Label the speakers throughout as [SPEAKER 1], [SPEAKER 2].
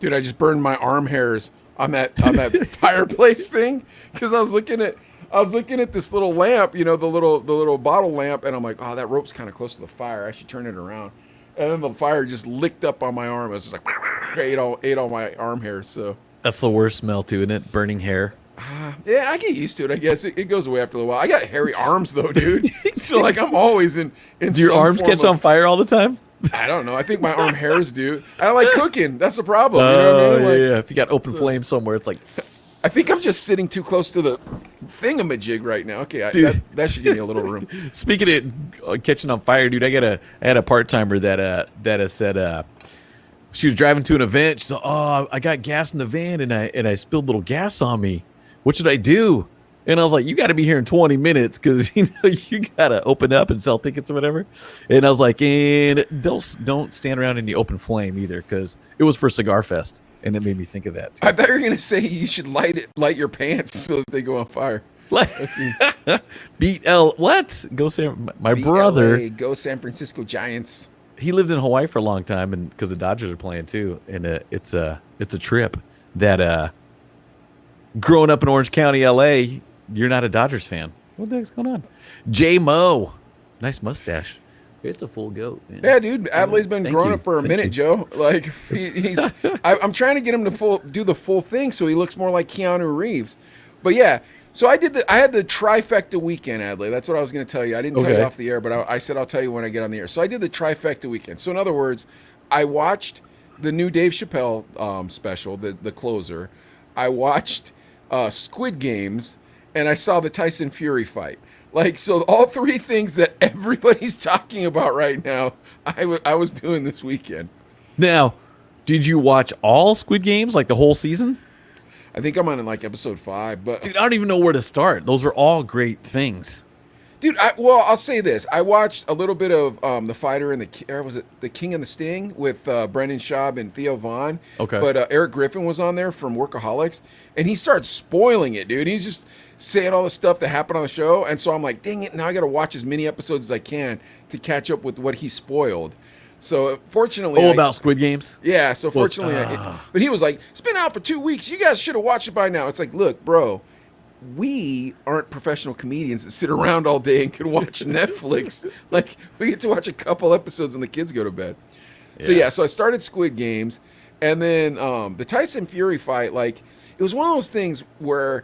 [SPEAKER 1] Dude, I just burned my arm hairs on that fireplace thing because I was looking at this little lamp, the little bottle lamp, and I'm like, oh, that rope's kind of close to the fire. I should turn it around. And then the fire just licked up on my arm. It was just like ate all my arm hairs. So
[SPEAKER 2] That's the worst smell too, isn't it? Burning hair.
[SPEAKER 1] yeah, I get used to it. I guess it goes away after a while. I got hairy arms though, dude. So like I'm always in
[SPEAKER 2] Do your
[SPEAKER 1] some
[SPEAKER 2] arms
[SPEAKER 1] form
[SPEAKER 2] catch on fire all the time?
[SPEAKER 1] I don't know. I think my arm hairs do. I don't like cooking. That's the problem. You know what I
[SPEAKER 2] Oh
[SPEAKER 1] mean? Like,
[SPEAKER 2] yeah. If you got open flame somewhere, it's like.
[SPEAKER 1] I think I'm just sitting too close to the thingamajig right now. Okay, that should give me a little room.
[SPEAKER 2] Speaking of catching on fire, dude, I had a part timer that said she was driving to an event. She said, "Oh, I got gas in the van and I spilled a little gas on me. What should I do?" And I was like, "You got to be here in 20 minutes because you got to open up and sell tickets or whatever." And I was like, "And don't stand around in the open flame either because it was for Cigar Fest." And it made me think of that too.
[SPEAKER 1] I thought you were gonna say you should light your pants so that they go on fire.
[SPEAKER 2] Like, beat L. What? Go say my brother.
[SPEAKER 1] BLA, go San Francisco Giants.
[SPEAKER 2] He lived in Hawaii for a long time, and because the Dodgers are playing too, and it's a trip that growing up in Orange County, LA, you're not a Dodgers fan. What the heck's going on? J Mo, nice mustache. It's a full goat, man.
[SPEAKER 1] Yeah, dude. Adelaide's been
[SPEAKER 2] Thank
[SPEAKER 1] growing
[SPEAKER 2] you.
[SPEAKER 1] up for a
[SPEAKER 2] Thank
[SPEAKER 1] minute,
[SPEAKER 2] you.
[SPEAKER 1] Joe. Like I'm trying to get him to do the full thing so he looks more like Keanu Reeves. But yeah, so I had the trifecta weekend, Adelaide. That's what I was going to tell you. I didn't tell you
[SPEAKER 2] Okay.
[SPEAKER 1] off the air, but I said I'll tell you when I get on the air. So I did the trifecta weekend. So in other words, I watched the new Dave Chappelle special, the closer. I watched Squid Games, and I saw the Tyson Fury fight. Like, so all three things that everybody's talking about right now, I was doing this weekend.
[SPEAKER 2] Now, did you watch all Squid Games, like the whole season?
[SPEAKER 1] I think I'm on like episode 5, but
[SPEAKER 2] Dude, I don't even know where to start. Those are all great things.
[SPEAKER 1] dude, I'll say this: I watched a little bit of the Fighter and was it the King and the Sting with Brendan Schaub and Theo Vaughn.
[SPEAKER 2] Okay.
[SPEAKER 1] But Eric Griffin was on there from Workaholics, and he started spoiling it, dude. He's just saying all the stuff that happened on the show, and so I'm like, dang it! Now I got to watch as many episodes as I can to catch up with what he spoiled. So fortunately,
[SPEAKER 2] About Squid Games?
[SPEAKER 1] yeah. So fortunately, but he was like, it's been out for 2 weeks. You guys should have watched it by now. It's like, look, bro. We aren't professional comedians that sit around all day and can watch Netflix. Like, we get to watch a couple episodes when the kids go to bed. So yeah, so I started Squid Games, and then the Tyson Fury fight. Like, it was one of those things where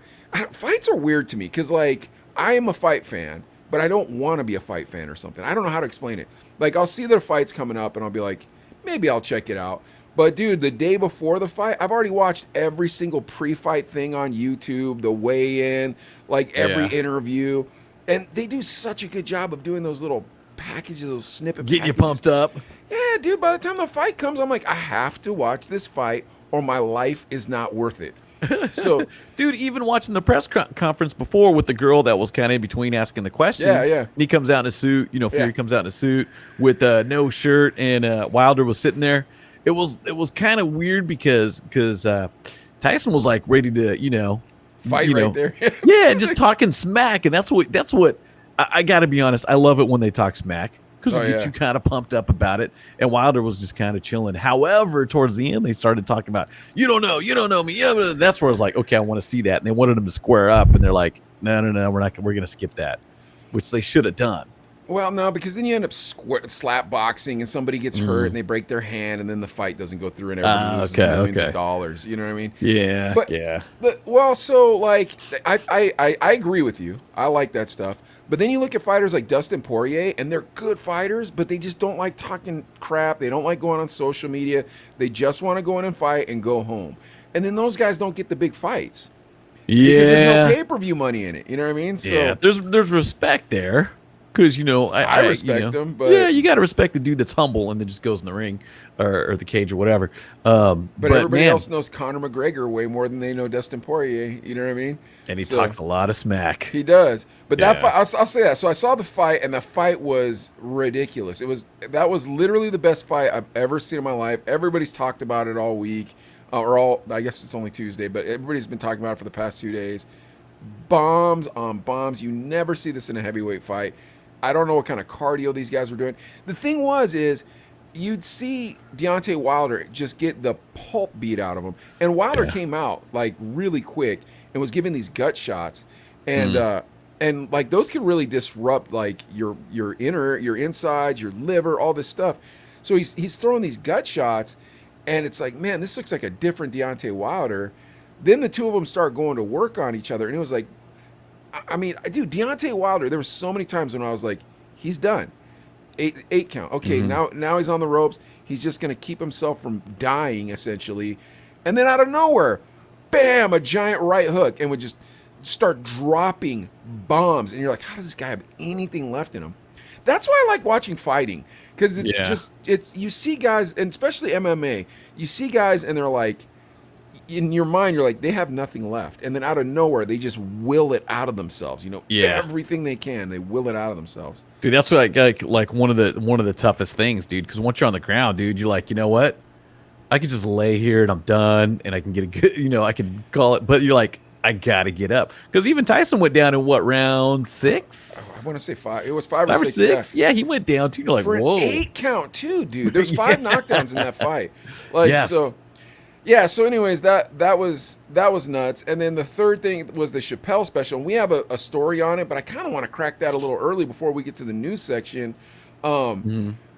[SPEAKER 1] fights are weird to me because like I am a fight fan, but I don't want to be a fight fan or something. I don't know how to explain it. Like, I'll see their fights coming up, and I'll be like, maybe I'll check it out. But dude, the day before the fight, I've already watched every single pre-fight thing on YouTube, the weigh-in, like every interview, and they do such a good job of doing those little packages, those snippet
[SPEAKER 2] Getting you
[SPEAKER 1] packages.
[SPEAKER 2] pumped up.
[SPEAKER 1] Yeah, dude. By the time the fight comes, I'm like, I have to watch this fight, or my life is not worth it. So,
[SPEAKER 2] Dude, even watching the press conference before with the girl that was kind of in between asking the questions.
[SPEAKER 1] Yeah.
[SPEAKER 2] And he comes out in a suit, Fury comes out in a suit with no shirt, and Wilder was sitting there. It was kind of weird because Tyson was like ready to,
[SPEAKER 1] fight right there.
[SPEAKER 2] yeah, just talking smack, and that's what I got to be honest. I love it when they talk smack because it gets you kind of pumped up about it. And Wilder was just kind of chilling. However, towards the end, they started talking about you don't know me. Yeah, that's where I was like, okay, I want to see that. And they wanted him to square up, and they're like, no, we're gonna skip that, which they should have done.
[SPEAKER 1] Well, no, because then you end up slap boxing and somebody gets hurt and they break their hand and then the fight doesn't go through and everybody loses millions of dollars. You know what I mean?
[SPEAKER 2] Yeah,
[SPEAKER 1] but,
[SPEAKER 2] yeah.
[SPEAKER 1] Well, so like I agree with you. I like that stuff. But then you look at fighters like Dustin Poirier, and they're good fighters, but they just don't like talking crap. They don't like going on social media. They just want to go in and fight and go home. And then those guys don't get the big fights.
[SPEAKER 2] Yeah,
[SPEAKER 1] because there's no pay-per-view money in it. You know what I mean? So
[SPEAKER 2] yeah, there's respect there. Because I
[SPEAKER 1] respect them, but
[SPEAKER 2] yeah, you got to respect the dude that's humble and then just goes in the ring or the cage or whatever. But
[SPEAKER 1] everybody else knows Conor McGregor way more than they know Dustin Poirier. You know what I mean?
[SPEAKER 2] And he talks a lot of smack.
[SPEAKER 1] He does. But that fight, I'll say that. So I saw the fight, and the fight was ridiculous. That was literally the best fight I've ever seen in my life. Everybody's talked about it all week, I guess it's only Tuesday, but everybody's been talking about it for the past 2 days. Bombs on bombs. You never see this in a heavyweight fight. I don't know what kind of cardio these guys were doing. The thing is, you'd see Deontay Wilder just get the pulp beat out of him, and Wilder
[SPEAKER 2] Yeah.
[SPEAKER 1] came out like really quick and was giving these gut shots,
[SPEAKER 2] Mm.
[SPEAKER 1] and like those can really disrupt like your insides, your liver, all this stuff. So he's throwing these gut shots, and it's like, man, this looks like a different Deontay Wilder. Then the two of them start going to work on each other, and it was like, I mean, dude, Deontay Wilder. There were so many times when I was like, he's done. Eight count. Okay, now he's on the ropes. He's just gonna keep himself from dying essentially, and then out of nowhere, bam, a giant right hook, and would just start dropping bombs. And you're like, how does this guy have anything left in him? That's why I like watching fighting, because it's you see guys, and especially MMA, you see guys and they're like, in your mind you're like, they have nothing left, and then out of nowhere they just will it out of themselves. Everything they can, they will it out of themselves.
[SPEAKER 2] Dude, that's like one of the toughest things, dude. Because once you're on the ground, dude, you're like, you know what? I could just lay here and I'm done, and I can get a good, I can call it. But you're like, I gotta get up, because even Tyson went down in what, round 6?
[SPEAKER 1] I want to say 5. It was 5
[SPEAKER 2] 5
[SPEAKER 1] or
[SPEAKER 2] or
[SPEAKER 1] 6.
[SPEAKER 2] 6. Yeah, he went down too. You're like,
[SPEAKER 1] For
[SPEAKER 2] whoa.
[SPEAKER 1] an 8 count too, dude. There's 5 knockdowns in that fight. Like,
[SPEAKER 2] Yes.
[SPEAKER 1] so. Yeah, so anyways, that was nuts. And then the third thing was the Chappelle special. And we have a story on it, but I kind of want to crack that a little early before we get to the news section,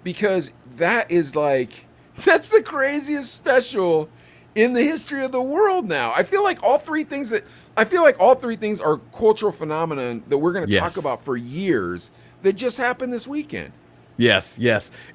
[SPEAKER 1] because that is like, that's the craziest special in the history of the world now. I feel like all three things are cultural phenomenon that we're going to talk about for years that just happened this weekend.
[SPEAKER 2] Yes.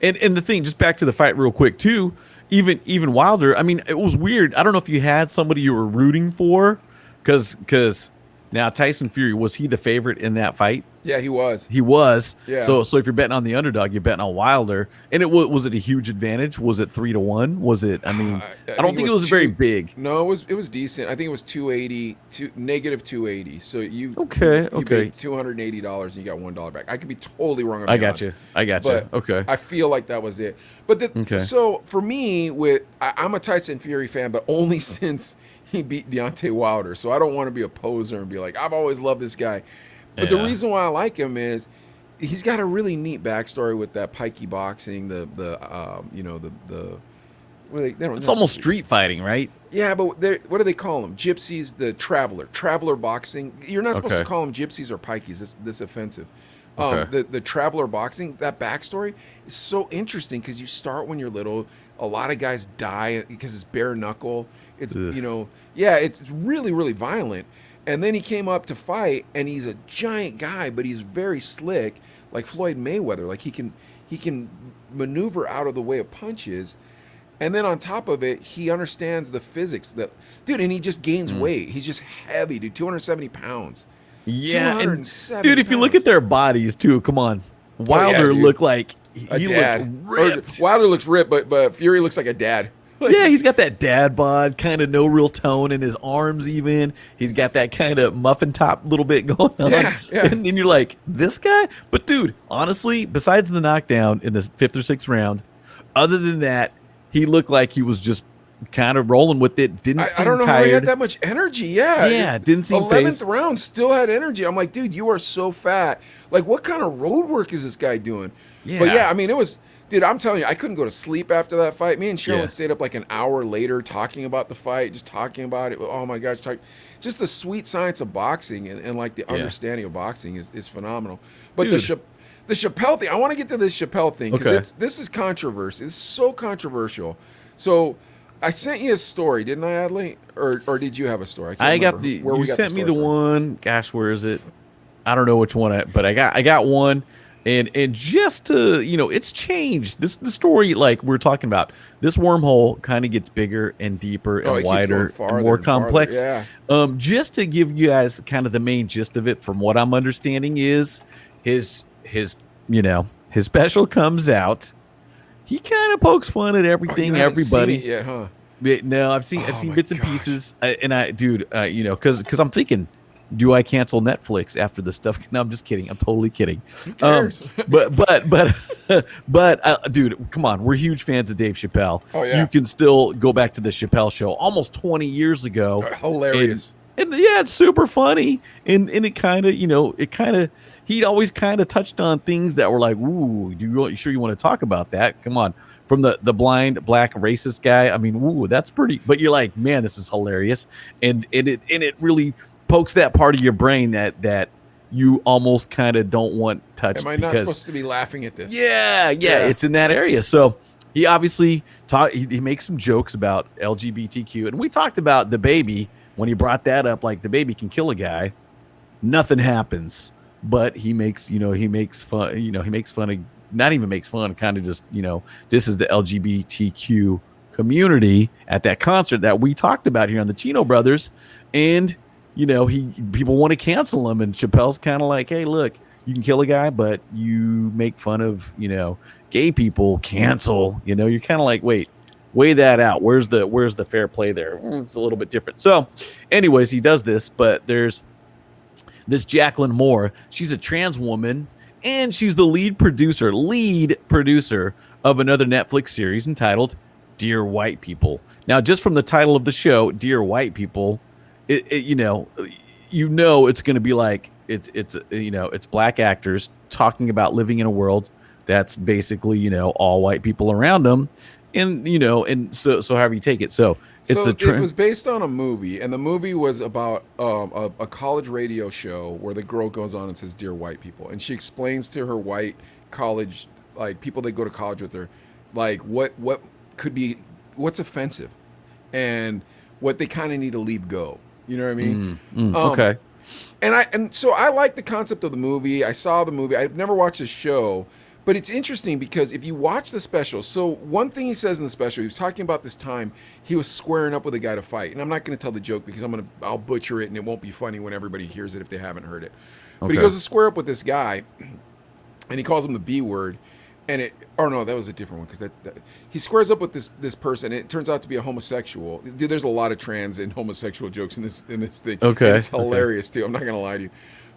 [SPEAKER 2] And the thing, just back to the fight real quick too, even Wilder, I mean, it was weird. I don't know if you had somebody you were rooting for, because now Tyson Fury, was he the favorite in that fight?
[SPEAKER 1] Yeah, he was.
[SPEAKER 2] He was.
[SPEAKER 1] Yeah.
[SPEAKER 2] So if you're betting on the underdog, you're betting on Wilder. And was it a huge advantage? Was it 3-1? Was it? I mean, I don't think it was very big.
[SPEAKER 1] No, it was decent. I think it was 280 to negative 280. So you
[SPEAKER 2] okay.
[SPEAKER 1] paid $280 and you got $1 back. I could be totally wrong.
[SPEAKER 2] I got you.
[SPEAKER 1] But
[SPEAKER 2] Okay.
[SPEAKER 1] I feel like that was it. But so for me, I'm a Tyson Fury fan, but only since he beat Deontay Wilder. So I don't want to be a poser and be like, I've always loved this guy. But the reason why I like him is he's got a really neat backstory with that pikey boxing.
[SPEAKER 2] It's almost street fighting, right?
[SPEAKER 1] Yeah, but what do they call them? Gypsies, the traveler boxing. You're not supposed to call them gypsies or pikeys. This offensive. The traveler boxing, that backstory is so interesting, because you start when you're little. A lot of guys die because it's bare knuckle. It's it's really, really violent. And then he came up to fight, and he's a giant guy, but he's very slick, like Floyd Mayweather. Like he can maneuver out of the way of punches. And then on top of it, he understands the physics and he just gains weight. He's just heavy, dude, 270 pounds.
[SPEAKER 2] Yeah, and dude, if you look at their bodies too, come on, Wilder looked like he looked ripped.
[SPEAKER 1] Wilder looks ripped, but Fury looks like a dad.
[SPEAKER 2] Yeah, he's got that dad bod, kind of no real tone in his arms even. He's got that kind of muffin top little bit going on.
[SPEAKER 1] Yeah.
[SPEAKER 2] And then you're like, this guy? But dude, honestly, besides the knockdown in the 5th or 6th round, other than that, he looked like he was just kind of rolling with it. Didn't seem
[SPEAKER 1] I don't know
[SPEAKER 2] tired.
[SPEAKER 1] how he had that much energy. Yeah,
[SPEAKER 2] didn't seem
[SPEAKER 1] 11th round still had energy. I'm like, dude, you are so fat. Like, what kind of road work is this guy doing?
[SPEAKER 2] Yeah.
[SPEAKER 1] But yeah, I mean, it was... Dude, I'm telling you, I couldn't go to sleep after that fight. Me and Sherilyn stayed up like an hour later talking about the fight, just talking about it. Oh my gosh, just the sweet science of boxing and like the understanding of boxing is phenomenal. But the Chappelle thing, I want to get to this Chappelle thing, because this is controversial. It's so controversial. So I sent you a story, didn't I, Adley? Or did you have a story?
[SPEAKER 2] I got the. You sent me the one. Gosh, where is it? I don't know which one, but I got one. And just to, it's changed. The story, like we're talking about, this wormhole kind of gets bigger and deeper and wider and more complex.
[SPEAKER 1] Yeah.
[SPEAKER 2] Just to give you guys kind of the main gist of it, from what I'm understanding, is his special comes out. He kind of pokes fun at everything, everybody.
[SPEAKER 1] Seen it yet, huh?
[SPEAKER 2] No, I've seen bits and pieces, because I'm thinking, do I cancel Netflix after this stuff? No, I'm just kidding. I'm totally kidding.
[SPEAKER 1] Who cares?
[SPEAKER 2] But dude, come on. We're huge fans of Dave Chappelle.
[SPEAKER 1] Oh, yeah.
[SPEAKER 2] You can still go back to the Chappelle show almost 20 years ago.
[SPEAKER 1] Hilarious.
[SPEAKER 2] And yeah, it's super funny. And it kind of, he'd always kind of touched on things that were like, ooh, you sure you want to talk about that? Come on. from the blind black racist guy. I mean, ooh, that's pretty. But you're like, man, this is hilarious, and it really pokes that part of your brain that you almost kind of don't want touched.
[SPEAKER 1] Am I not supposed to be laughing at this?
[SPEAKER 2] Yeah, it's in that area. So he obviously he makes some jokes about LGBTQ, and we talked about the baby when he brought that up, like the baby can kill a guy, nothing happens, but he makes fun, of, not even makes fun, kind of just, this is the LGBTQ community at that concert that we talked about here on the Chino Brothers, and people want to cancel him, and Chappelle's kind of like, hey, look, you can kill a guy, but you make fun of, gay people, cancel. You're kind of like, wait, weigh that out. Where's the fair play there? It's a little bit different. So, anyways, he does this, but there's this Jacqueline Moore. She's a trans woman, and she's the lead producer of another Netflix series entitled Dear White People. Now, just from the title of the show, Dear White People, it's going to be like it's black actors talking about living in a world that's basically all white people around them, and so however you take it. So it
[SPEAKER 1] was based on a movie, and the movie was about a college radio show where the girl goes on and says "Dear White People," and she explains to her white college, like people that go to college with her, like what could be, what's offensive, and what they kind of need to leave go. You know what I mean?
[SPEAKER 2] Okay.
[SPEAKER 1] And so I like the concept of the movie. I saw the movie. I've never watched the show, but it's interesting because if you watch the special, so one thing he says in the special, he was talking about this time he was squaring up with a guy to fight. And I'm not going to tell the joke because I'll butcher it and it won't be funny when everybody hears it if they haven't heard it. But he goes to square up with this guy and he calls him the B word. And that was a different one because that he squares up with this person. And it turns out to be a homosexual. Dude, there's a lot of trans and homosexual jokes in this thing.
[SPEAKER 2] Okay,
[SPEAKER 1] and it's hilarious too. I'm not gonna lie to you,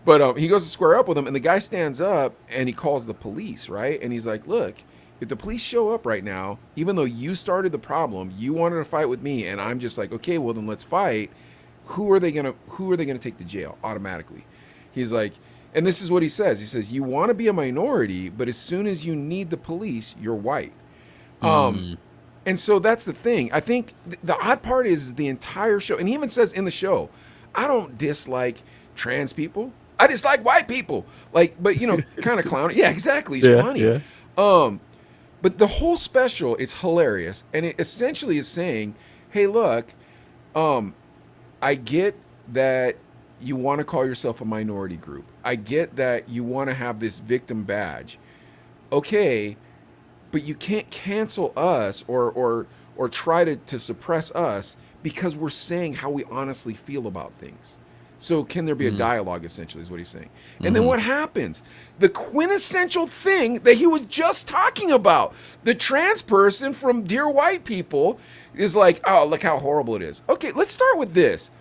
[SPEAKER 1] but he goes to square up with him, and the guy stands up and he calls the police, right? And he's like, "Look, if the police show up right now, even though you started the problem, you wanted to fight with me, and I'm just like, okay, well then let's fight. Who are they gonna take to jail automatically?" He's like. And this is what he says. He says, you want to be a minority, but as soon as you need the police, you're white. And so that's the thing. I think the odd part is the entire show. And he even says in the show, I don't dislike trans people. I dislike white people. But kind of clown. Yeah, exactly. It's funny. Yeah. But the whole special is hilarious. And it essentially is saying, hey, look, I get that you want to call yourself a minority group. I get that you want to have this victim badge. Okay, but you can't cancel us or try to suppress us because we're saying how we honestly feel about things. So can there be a dialogue, essentially, is what he's saying. And then what happens? The quintessential thing that he was just talking about, the trans person from Dear White People is like, oh, look how horrible it is. Okay, let's start with this.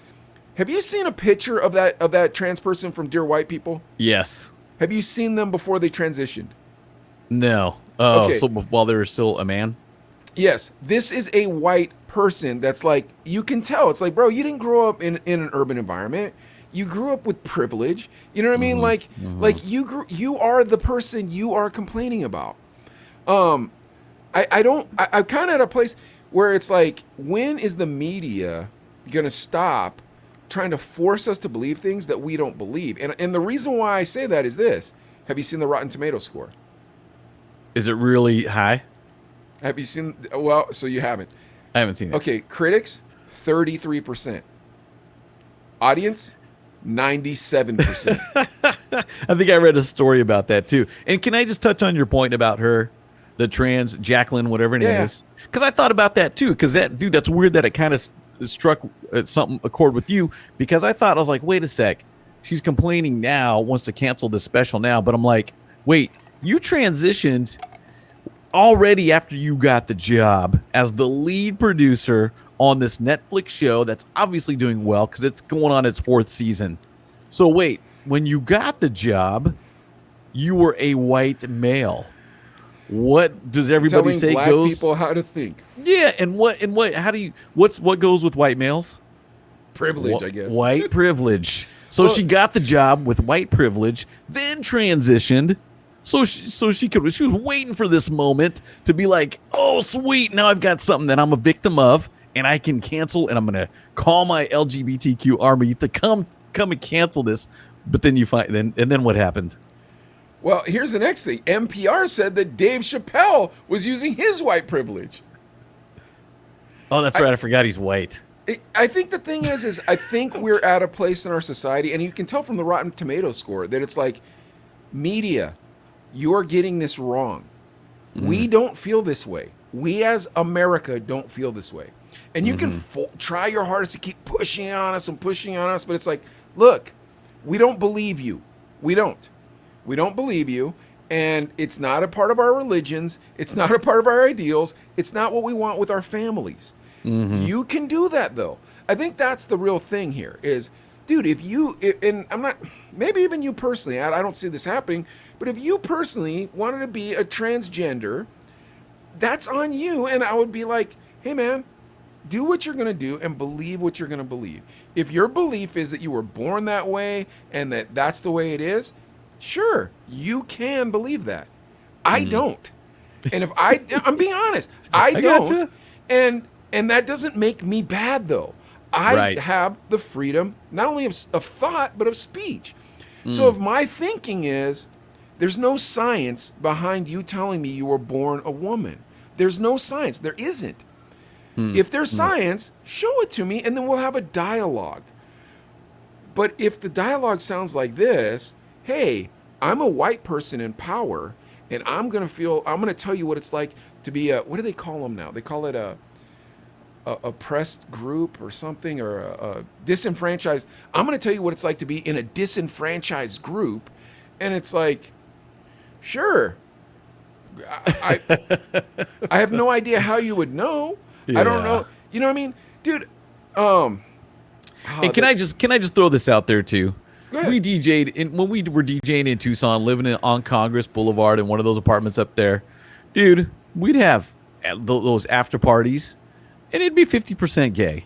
[SPEAKER 1] Have you seen a picture of that trans person from Dear White People?
[SPEAKER 2] Yes.
[SPEAKER 1] Have you seen them before they transitioned?
[SPEAKER 2] No. Oh, okay. So while they were still a man?
[SPEAKER 1] Yes. This is a white person that's like, you can tell. It's like, bro, you didn't grow up in an urban environment. You grew up with privilege. You know what I mean? Like you are the person you are complaining about. I'm kind of at a place where it's like, when is the media going to stop trying to force us to believe things that we don't believe? And the reason why I say that is this. Have you seen the Rotten Tomato score?
[SPEAKER 2] Is it really high?
[SPEAKER 1] Have you seen? Well, so you haven't.
[SPEAKER 2] I haven't seen it.
[SPEAKER 1] Okay, critics, 33%. Audience, 97%.
[SPEAKER 2] I think I read a story about that too. And can I just touch on your point about her, the trans Jacqueline, whatever her name is? Because I thought about that too. Because that's weird that it kind of struck a chord with you, because I was like, wait a sec, she's complaining now, wants to cancel this special now, but I'm like, wait, you transitioned already after you got the job as the lead producer on this Netflix show that's obviously doing well because it's going on its 4th season. So wait, when you got the job, you were a white male. What does everybody say
[SPEAKER 1] black
[SPEAKER 2] goes?
[SPEAKER 1] People how to think.
[SPEAKER 2] Yeah, and what goes with white males?
[SPEAKER 1] Privilege, I guess.
[SPEAKER 2] White privilege. So she got the job with white privilege, then transitioned. So she was waiting for this moment to be like, oh sweet, now I've got something that I'm a victim of, and I can cancel, and I'm gonna call my LGBTQ army to come and cancel this. But then then what happened?
[SPEAKER 1] Well, here's the next thing. NPR said that Dave Chappelle was using his white privilege.
[SPEAKER 2] Oh, that's right. I forgot he's white.
[SPEAKER 1] I think the thing is I think we're at a place in our society, and you can tell from the Rotten Tomatoes score that it's like, media, you're getting this wrong. We don't feel this way. We as America don't feel this way. And you can try your hardest to keep pushing on us, but it's like, look, we don't believe you. We don't believe you, and it's not a part of our religions. It's not a part of our ideals. It's not what we want with our families. You can do that, though. I think that's the real thing here is, dude, and I'm not, maybe even you personally, I don't see this happening, but if you personally wanted to be a transgender, that's on you. And I would be like, hey, man, do what you're going to do and believe what you're going to believe. If your belief is that you were born that way and that that's the way it is, sure, you can believe that. I don't. And if I'm being honest, I don't.
[SPEAKER 2] Gotcha.
[SPEAKER 1] And that doesn't make me bad, though. I have the freedom, not only of thought, but of speech. So if my thinking is, there's no science behind you telling me you were born a woman. There's no science. There isn't. If there's science, show it to me, and then we'll have a dialogue. But if the dialogue sounds like this, hey, I'm a white person in power, and I'm going to tell you what it's like to be what do they call them now? They call it a oppressed group or something, or a disenfranchised. I'm going to tell you what it's like to be in a disenfranchised group. And it's like, sure. I have no idea how you would know. Yeah. I don't know. You know what I mean? Dude, and
[SPEAKER 2] can I just throw this out there too?
[SPEAKER 1] We
[SPEAKER 2] DJ'd when we were DJing in Tucson, living on Congress Boulevard in one of those apartments up there. Dude, we'd have those after parties, and it'd be 50% gay.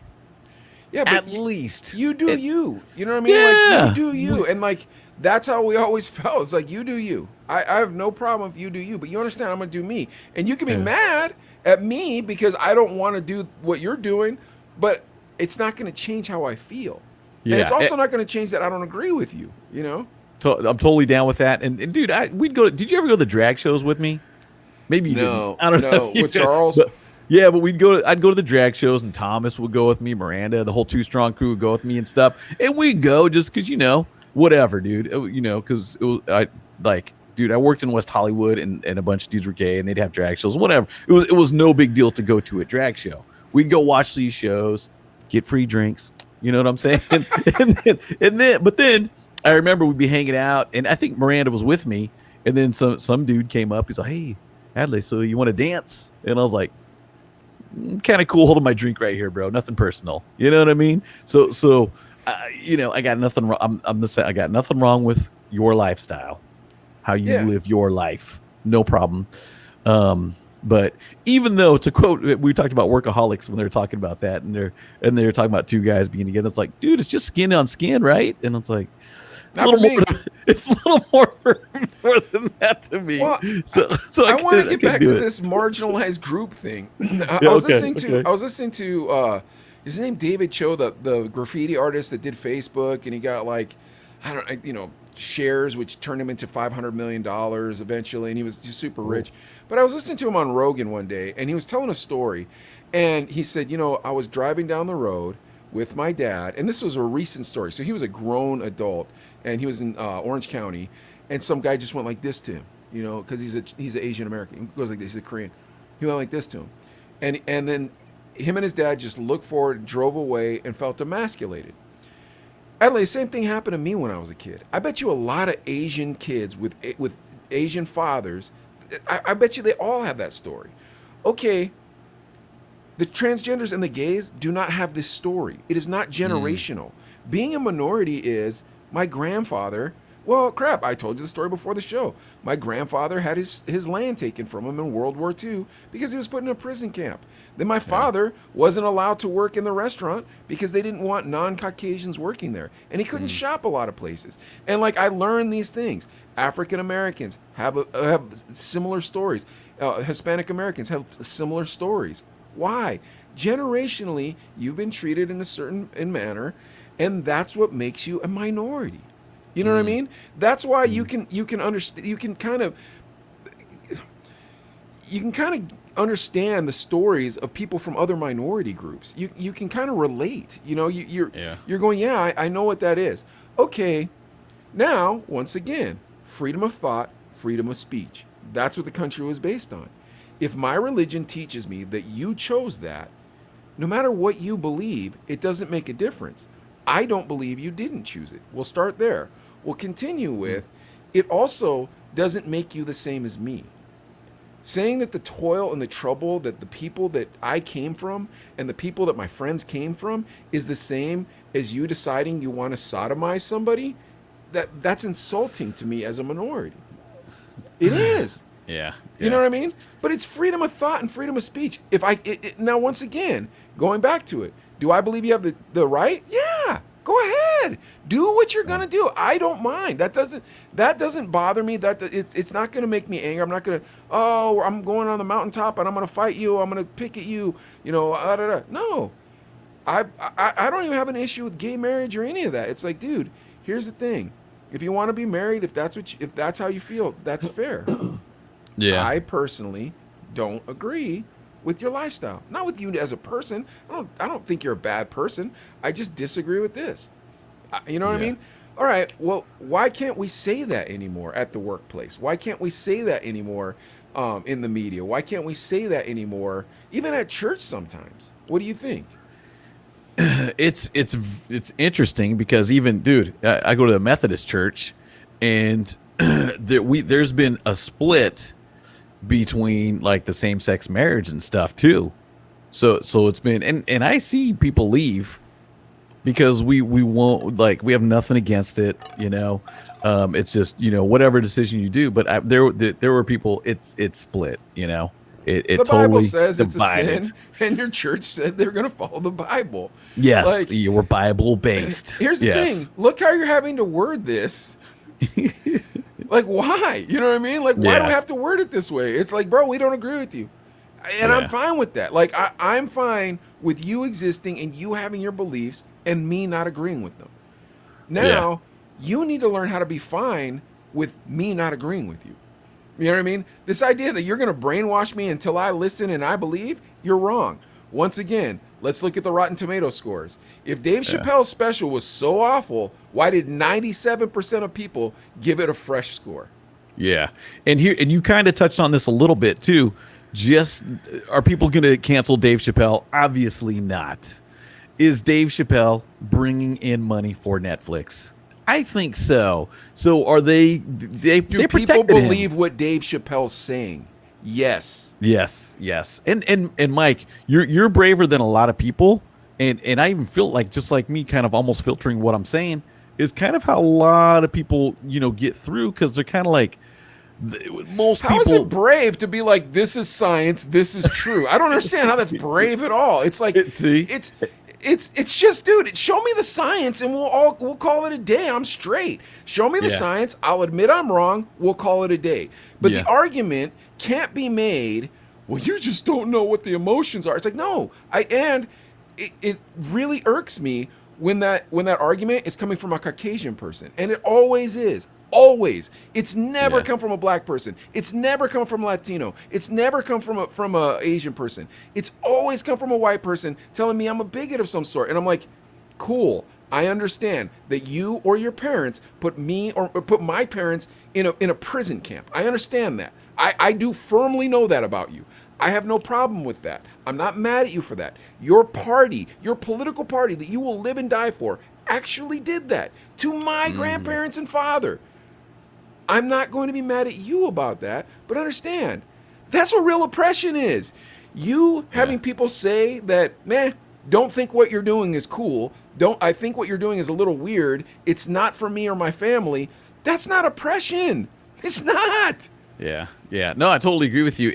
[SPEAKER 1] Yeah, but
[SPEAKER 2] at least
[SPEAKER 1] you do you. You know what I mean?
[SPEAKER 2] Yeah.
[SPEAKER 1] Like, you do you, and like that's how we always felt. It's like, you do you. I have no problem if you do you, but you understand I'm gonna do me, and you can be mad at me because I don't want to do what you're doing, but it's not gonna change how I feel. Yeah. And it's also not gonna change that I don't agree with you. You know?
[SPEAKER 2] So I'm totally down with that. And dude, we'd go. Did you ever go to the drag shows with me? Maybe you didn't. I don't know.
[SPEAKER 1] With Charles.
[SPEAKER 2] But we'd go. I'd go to the drag shows, and Thomas would go with me. Miranda, the whole Too Strong crew would go with me and stuff. And we'd go just because, whatever, dude. Because dude, I worked in West Hollywood, and a bunch of dudes were gay, and they'd have drag shows. Whatever. It was no big deal to go to a drag show. We'd go watch these shows, get free drinks. You know what I'm saying? But then I remember we'd be hanging out, and I think Miranda was with me, and then some dude came up. He's like, "Hey, Adley, so you want to dance?" And I was like, "Kind of cool, holding my drink right here, bro. Nothing personal." You know what I mean? So I got nothing wrong. I got nothing wrong with your lifestyle, how you live your life. No problem. But even though, to quote, we talked about workaholics when they were talking about that, and they're talking about two guys being together. It's like, dude, it's just skin on skin, right? And it's like, it's a little more than that to me.
[SPEAKER 1] Well,
[SPEAKER 2] so
[SPEAKER 1] I want to get back to this marginalized group thing. I was listening to his name David Cho, the graffiti artist that did Facebook, and he got shares, which turned him into $500 million eventually, and he was just super rich. But I was listening to him on Rogan one day, and he was telling a story, and he said, I was driving down the road with my dad, and this was a recent story. So he was a grown adult, and he was in Orange County, and some guy just went like this to him, because he's an Asian American. He goes like this, he's a Korean. He went like this to him, and then him and his dad just looked forward, drove away, and felt emasculated. Adley, the same thing happened to me when I was a kid. I bet you a lot of Asian kids with Asian fathers, I bet you they all have that story. Okay, the transgenders and the gays do not have this story. It is not generational. Being a minority is, my grandfather Well, crap, I told you the story before the show. My grandfather had his land taken from him in World War II because he was put in a prison camp. Then my father wasn't allowed to work in the restaurant because they didn't want non-Caucasians working there. And he couldn't shop a lot of places. And like I learned these things. African Americans have similar stories. Hispanic Americans have similar stories. Why? Generationally, you've been treated in a certain manner, and that's what makes you a minority. You know what I mean? That's why you can understand, you can kind of understand the stories of people from other minority groups. You can kind of relate. You know, you're going, yeah, I know what that is. Okay, now once again, freedom of thought, freedom of speech. That's what the country was based on. If my religion teaches me that you chose that, no matter what you believe, it doesn't make a difference. I don't believe you didn't choose it. We'll start there. We'll continue with, it also doesn't make you the same as me. Saying that the toil and the trouble that the people that I came from and the people that my friends came from is the same as you deciding you want to sodomize somebody, that's insulting to me as a minority. It is.
[SPEAKER 2] Yeah.
[SPEAKER 1] You know what I mean? But it's freedom of thought and freedom of speech. Now, once again, going back to it, do I believe you have the right? Yeah, go ahead. Do what you're gonna do. I don't mind. That doesn't bother me. It's not gonna make me angry. I'm not gonna. Oh, I'm going on the mountaintop and I'm gonna fight you. I'm gonna pick at you. You know. No, I don't even have an issue with gay marriage or any of that. It's like, dude, here's the thing. If you want to be married, if that's how you feel, that's fair.
[SPEAKER 2] Yeah.
[SPEAKER 1] I personally don't agree with your lifestyle. Not with you as a person. I don't think you're a bad person. I just disagree with this. You know what I mean? All right, well, why can't we say that anymore at the workplace? Why can't we say that anymore in the media? Why can't we say that anymore even at church sometimes? What do you think?
[SPEAKER 2] It's interesting because even, dude, I go to the Methodist church, and there's been a split between like the same-sex marriage and stuff too. So it's been, and I see people leave because we won't, like, we have nothing against it, you know. It's just, you know, whatever decision you do. But there were people, it's split, you know. It
[SPEAKER 1] the
[SPEAKER 2] totally
[SPEAKER 1] Bible says
[SPEAKER 2] divided.
[SPEAKER 1] it's a sin, and your church said they're going to follow the Bible.
[SPEAKER 2] Yes,
[SPEAKER 1] like,
[SPEAKER 2] you were Bible based.
[SPEAKER 1] Here's the thing: look how you're having to word this. Like, why? You know what I mean? Like, why do we have to word it this way? It's like, bro, we don't agree with you, and I'm fine with that. Like, I'm fine with you existing and you having your beliefs and me not agreeing with them. Now, you need to learn how to be fine with me not agreeing with you. You know what I mean? This idea that you're going to brainwash me until I listen and I believe, you're wrong. Once again, let's look at the Rotten Tomato scores. If Dave Chappelle's special was so awful, why did 97% of people give it a fresh score?
[SPEAKER 2] Yeah. And you kind of touched on this a little bit too. Just, are people going to cancel Dave Chappelle? Obviously not. Is Dave Chappelle bringing in money for Netflix? I think so. So are they
[SPEAKER 1] people believe what Dave Chappelle's saying? Yes.
[SPEAKER 2] Yes. And Mike, you're braver than a lot of people. And I even feel like, just like me, kind of almost filtering what I'm saying is kind of how a lot of people, you know, get through, because they're kind of like, most people.
[SPEAKER 1] How is it brave to be like, this is science, this is true? I don't understand how that's brave at all. It's like, it's just, dude, show me the science and we'll call it a day. I'm straight. Show me the science. I'll admit I'm wrong. We'll call it a day. But the argument can't be made, well, you just don't know what the emotions are. It's like, no, it really irks me when that argument is coming from a Caucasian person. And it always is. Always. It's never come from a black person. It's never come from a Latino. It's never come from a Asian person. It's always come from a white person telling me I'm a bigot of some sort. And I'm like, cool. I understand that you or your parents put me or put my parents in a prison camp. I understand that. I do firmly know that about you. I have no problem with that. I'm not mad at you for that. Your party, your political party that you will live and die for, actually did that to my grandparents and father. I'm not going to be mad at you about that, but understand, that's what real oppression is. You having people say that, don't think what you're doing is cool. I think what you're doing is a little weird. It's not for me or my family. That's not oppression. It's not.
[SPEAKER 2] Yeah, yeah. No, I totally agree with you.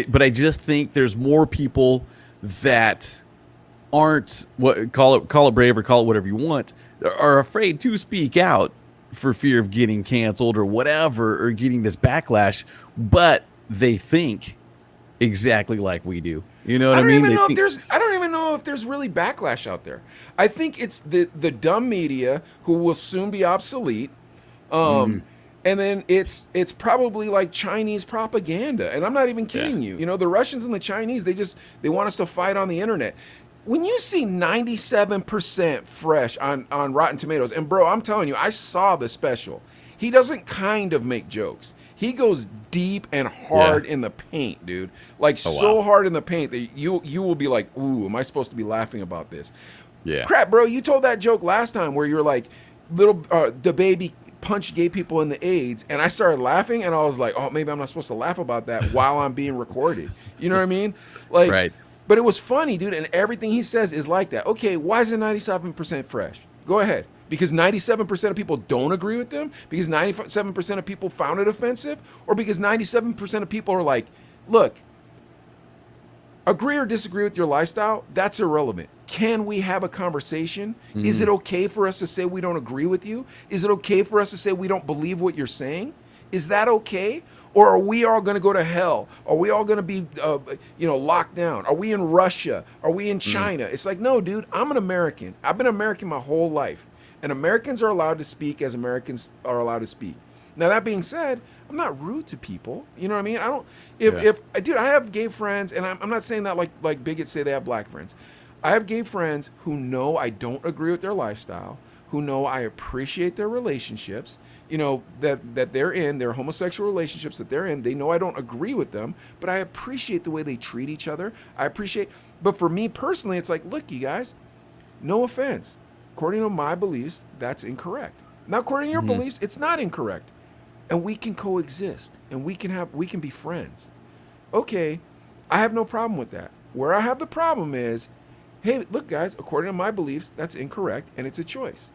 [SPEAKER 2] But I just think there's more people that aren't call it brave or call it whatever you want, are afraid to speak out for fear of getting canceled or whatever, or getting this backlash. But they think exactly like we do. You know what I mean?
[SPEAKER 1] I don't even know if there's really backlash out there. I think it's the dumb media who will soon be obsolete. And then it's probably like Chinese propaganda. And I'm not even kidding you. You know, the Russians and the Chinese, they want us to fight on the internet. When you see 97% fresh on Rotten Tomatoes, and bro, I'm telling you, I saw the special. He doesn't kind of make jokes. He goes deep and hard in the paint, dude. Like hard in the paint that you will be like, ooh, am I supposed to be laughing about this?
[SPEAKER 2] Yeah.
[SPEAKER 1] Crap, bro, you told that joke last time where you're like, the baby punched gay people in the AIDS, and I started laughing, and I was like, oh, maybe I'm not supposed to laugh about that while I'm being recorded. You know what I mean? Like,
[SPEAKER 2] right.
[SPEAKER 1] But it was funny, dude, and everything he says is like that. Okay, why is it 97% fresh? Go ahead. Because 97% of people don't agree with them? Because 97% of people found it offensive? Or because 97% of people are like, look, agree or disagree with your lifestyle, that's irrelevant. Can we have a conversation? Is it okay for us to say we don't agree with you? Is it okay for us to say we don't believe what you're saying? Is that okay? Or are we all going to go to hell? Are we all going to be, locked down? Are we in Russia? Are we in China? It's like, no, dude, I'm an American. I've been American my whole life. And Americans are allowed to speak as Americans are allowed to speak. Now, that being said, I'm not rude to people. You know what I mean? I don't, dude, I have gay friends, and I'm not saying that like bigots say they have black friends. I have gay friends who know I don't agree with their lifestyle, who know I appreciate their relationships, you know, that they're in, their homosexual relationships that they're in. They know I don't agree with them, but I appreciate the way they treat each other. But for me personally, it's like, look, you guys, no offense. According to my beliefs, that's incorrect. Now, according to your beliefs, it's not incorrect. And we can coexist, and we can be friends. Okay, I have no problem with that. Where I have the problem is, hey, look, guys, according to my beliefs, that's incorrect, and it's a choice.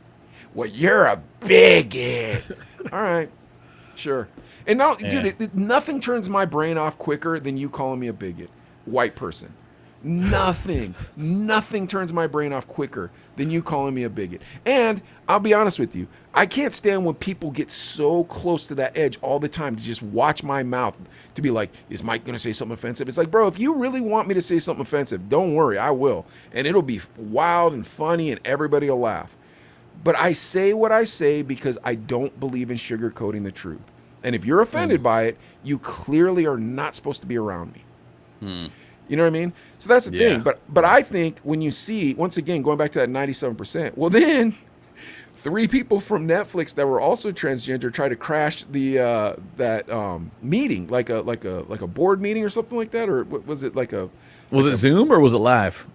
[SPEAKER 1] Well, you're a bigot. All right, sure. And now, dude, nothing turns my brain off quicker than you calling me a bigot, white person. Nothing turns my brain off quicker than you calling me a bigot. And I'll be honest with you, I can't stand when people get so close to that edge all the time to just watch my mouth to be like, is Mike going to say something offensive? It's like, bro, if you really want me to say something offensive, don't worry, I will. And it'll be wild and funny and everybody will laugh. But I say what I say because I don't believe in sugarcoating the truth. And if you're offended by it, you clearly are not supposed to be around me. You know what I mean? So that's the thing. But I think when you see, once again, going back to that 97%, well then 3 people from Netflix that were also transgender tried to crash the meeting, like a board meeting or something like that, or was it like a?
[SPEAKER 2] Was it Zoom or was it live?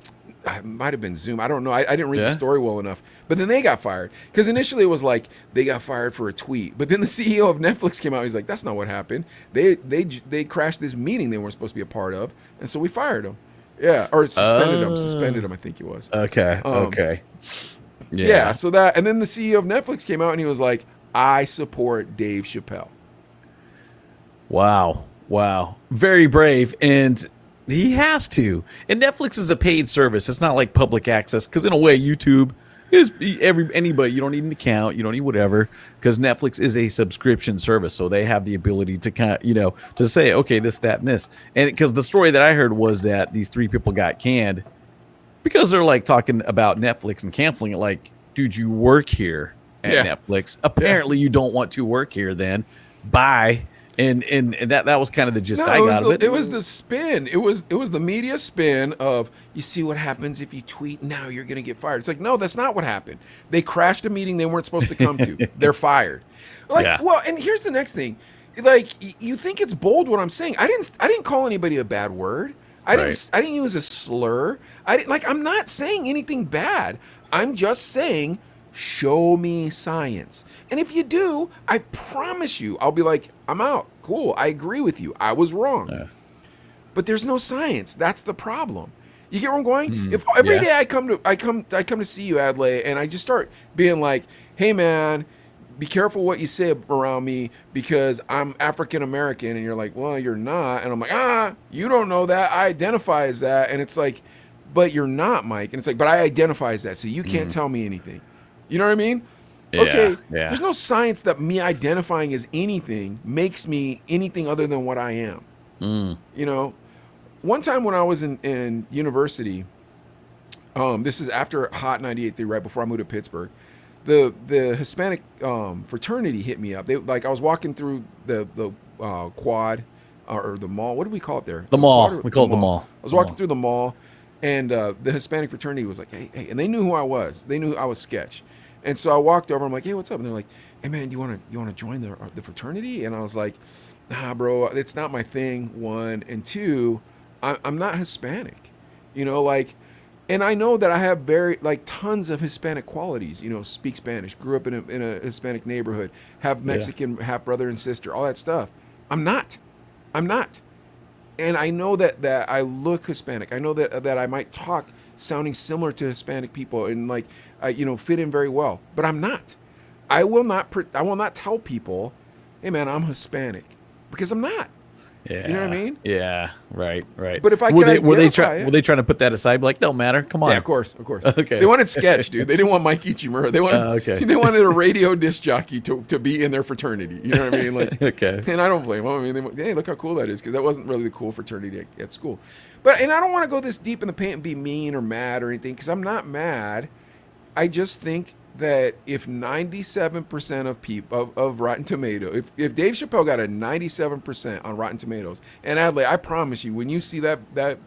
[SPEAKER 1] It might have been Zoom. I don't know. I didn't read the story well enough. But then they got fired. Because initially it was like they got fired for a tweet. But then the CEO of Netflix came out. He's like, that's not what happened. They crashed this meeting they weren't supposed to be a part of. And so we fired them. Yeah. Or suspended them. Suspended them, I think it was.
[SPEAKER 2] Okay. Okay.
[SPEAKER 1] Yeah. So that, and then the CEO of Netflix came out and he was like, I support Dave Chappelle.
[SPEAKER 2] Wow. Very brave. And he has to. And Netflix is a paid service. It's not like public access. Because in a way, YouTube is anybody. You don't need an account. You don't need whatever. Because Netflix is a subscription service. So they have the ability to kind of, to say, okay, this, that, and this. And because the story that I heard was that these 3 people got canned because they're like talking about Netflix and canceling it. Like, dude, you work here at Netflix. Apparently you don't want to work here then. Bye. And that was kind of the gist I got of it.
[SPEAKER 1] It was the spin. It was the media spin of, you see what happens if you tweet, now you're going to get fired. It's like, no, that's not what happened. They crashed a meeting they weren't supposed to come to. They're fired. Well, and here's the next thing. Like, you think it's bold what I'm saying. I didn't call anybody a bad word. I didn't use a slur. I'm not saying anything bad. I'm just saying, show me science. And if you do, I promise you, I'll be like, I'm out. Cool. I agree with you. I was wrong. Yeah. But there's no science. That's the problem. You get where I'm going? If every day I come to see you, Adlai, and I just start being like, hey man, be careful what you say around me because I'm African American. And you're like, well, you're not. And I'm like, you don't know that. I identify as that. And it's like, but you're not, Mike. And it's like, but I identify as that. So you can't tell me anything. You know what I mean? Okay,
[SPEAKER 2] Yeah.
[SPEAKER 1] there's no science that me identifying as anything makes me anything other than what I am. You know, one time when I was in university, this is after Hot 98.3, right before I moved to Pittsburgh, the Hispanic fraternity hit me up. They I was walking through the quad or the mall. What do we call it there?
[SPEAKER 2] The mall.
[SPEAKER 1] Quad
[SPEAKER 2] We call it the mall.
[SPEAKER 1] I was walking through the mall, and the Hispanic fraternity was like, hey, and they knew who I was. They knew I was Sketch. And so I walked over. I'm like, hey, what's up? And they're like, hey, man, you want to join the fraternity? And I was like, nah, bro, it's not my thing. One and two, I'm not Hispanic. You know, like, and I know that I have tons of Hispanic qualities. You know, speak Spanish, grew up in a Hispanic neighborhood, have Mexican half brother and sister, all that stuff. I'm not. And I know that I look Hispanic. I know that I might talk sounding similar to Hispanic people and fit in very well, but I'm not. I will not tell people, hey man, I'm Hispanic, because I'm not.
[SPEAKER 2] Yeah.
[SPEAKER 1] You know what I mean?
[SPEAKER 2] Yeah. Right.
[SPEAKER 1] But if I
[SPEAKER 2] were
[SPEAKER 1] could
[SPEAKER 2] they trying to put that aside? Like, don't matter. Come on.
[SPEAKER 1] Yeah, of course.
[SPEAKER 2] Okay.
[SPEAKER 1] They wanted Sketch, dude. They didn't want Mike Ichimura. They wanted a radio disc jockey to be in their fraternity. You know what I mean? Like, okay. And I don't blame them. I mean, hey, look how cool that is, because that wasn't really the cool fraternity at school. And I don't want to go this deep in the paint and be mean or mad or anything, because I'm not mad. I just think that if 97% of people of Rotten Tomatoes, if Dave Chappelle got a 97% on Rotten Tomatoes, and Adley, I promise you, when you see that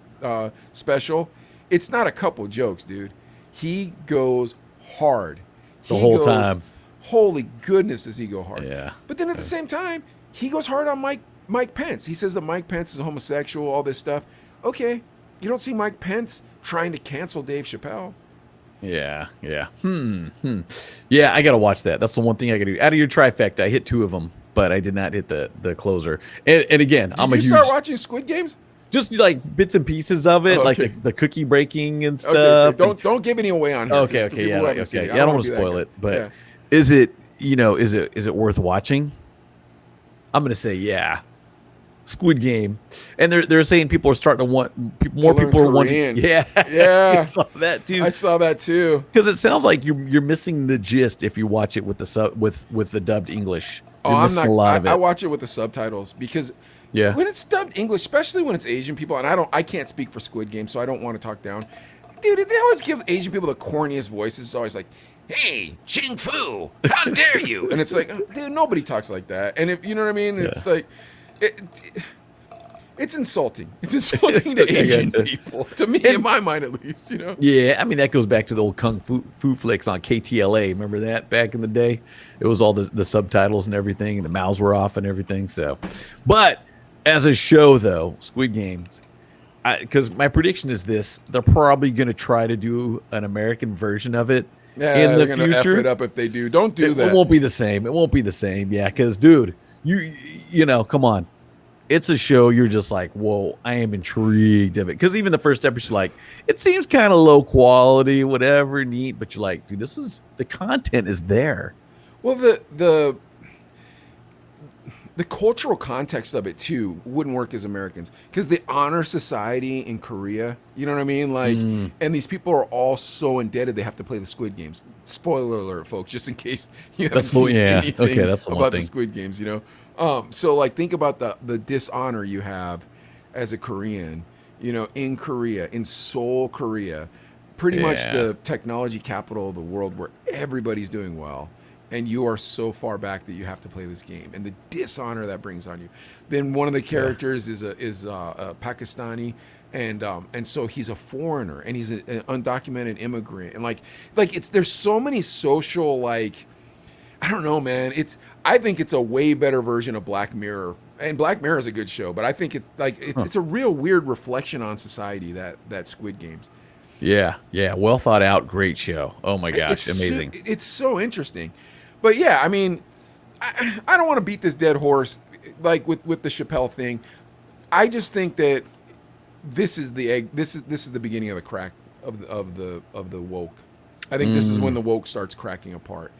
[SPEAKER 1] special, it's not a couple jokes, dude. He goes hard
[SPEAKER 2] the whole time.
[SPEAKER 1] Holy goodness, does he go hard?
[SPEAKER 2] Yeah.
[SPEAKER 1] But then at the same time, he goes hard on Mike Pence. He says that Mike Pence is a homosexual, all this stuff. Okay, you don't see Mike Pence trying to cancel Dave Chappelle.
[SPEAKER 2] Yeah. Yeah, I gotta watch that. That's the one thing I gotta do. Out of your trifecta, I hit 2 of them, but I did not hit the closer. And again,
[SPEAKER 1] I'm a huge. Did you start watching Squid Games?
[SPEAKER 2] Just like bits and pieces of it,
[SPEAKER 1] okay.
[SPEAKER 2] like the cookie breaking and stuff.
[SPEAKER 1] Okay. Don't give any away on here.
[SPEAKER 2] Okay, yeah, okay. I don't want to spoil it, but
[SPEAKER 1] yeah.
[SPEAKER 2] Is it worth watching? I'm gonna say yeah. Squid Game, and they're saying people are starting to want more people are wanting. Yeah, I saw that too. Because it sounds like you're missing the gist if you watch it with the dubbed English. You're missing a lot of it.
[SPEAKER 1] I watch it with the subtitles because when it's dubbed English, especially when it's Asian people, and I can't speak for Squid Game, so I don't want to talk down. Dude, they always give Asian people the corniest voices. It's always like, hey, Ching Fu, how dare you? And it's like, dude, nobody talks like that. And if you know what I mean, it's like. It's insulting. It's insulting to Asian people, to me, in my mind at least. You know.
[SPEAKER 2] Yeah, I mean that goes back to the old kung fu flicks on KTLA. Remember that back in the day? It was all the subtitles and everything, and the mouths were off and everything. So, but as a show though, Squid Games, because my prediction is this: they're probably going to try to do an American version of it in the future. F
[SPEAKER 1] it up if they do. Don't do that.
[SPEAKER 2] It won't be the same. It won't be the same. Yeah, because dude. You know, come on. It's a show you're just like, whoa, I am intrigued of it. Because even the first episode, like, it seems kind of low quality, whatever, neat. But you're like, dude, the content is there.
[SPEAKER 1] Well, the cultural context of it, too, wouldn't work as Americans. Because the honor society in Korea, you know what I mean? Like, and these people are all so indebted, they have to play the Squid Games. Spoiler alert, folks, just in case you haven't seen anything about the Squid Games, you know? So, like, think about the dishonor you have as a Korean, you know, in Korea, in Seoul, Korea, pretty much the technology capital of the world where everybody's doing well. And you are so far back that you have to play this game, and the dishonor that brings on you. Then one of the characters is a Pakistani, and so he's a foreigner, and he's an undocumented immigrant, and like there's so many social, like, I don't know, man. I think it's a way better version of Black Mirror, and Black Mirror is a good show, but I think it's a real weird reflection on society, that Squid Games.
[SPEAKER 2] Yeah, well thought out, great show. Oh my gosh, amazing.
[SPEAKER 1] It's so interesting. But yeah, I mean, I don't want to beat this dead horse like with the Chappelle thing. I just think that this is the egg. This is the beginning of the crack of the woke. I think this is when the woke starts cracking apart.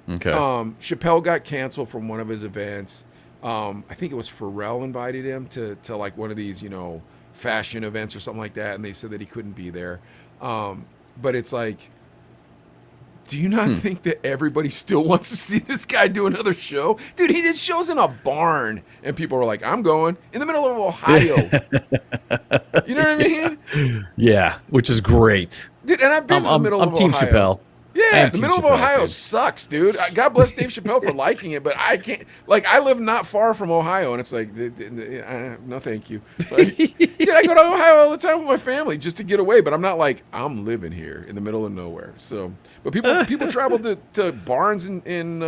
[SPEAKER 2] Okay.
[SPEAKER 1] Chappelle got canceled from one of his events. I think it was Pharrell invited him to like one of these, fashion events or something like that, and they said that he couldn't be there. But it's like, do you not think that everybody still wants to see this guy do another show? Dude, he did shows in a barn, and people were like, I'm going in the middle of Ohio. You know what I mean?
[SPEAKER 2] Yeah, which is great.
[SPEAKER 1] Dude, and I've been in the middle of Ohio.
[SPEAKER 2] I'm Team Chappelle.
[SPEAKER 1] Yeah, the middle of Ohio sucks, dude. God bless Dave Chappelle for liking it, but I can't. Like, I live not far from Ohio, and it's like, no, thank you. Like, dude, I go to Ohio all the time with my family just to get away, but I'm not like I'm living here in the middle of nowhere. So, but people travel to barns in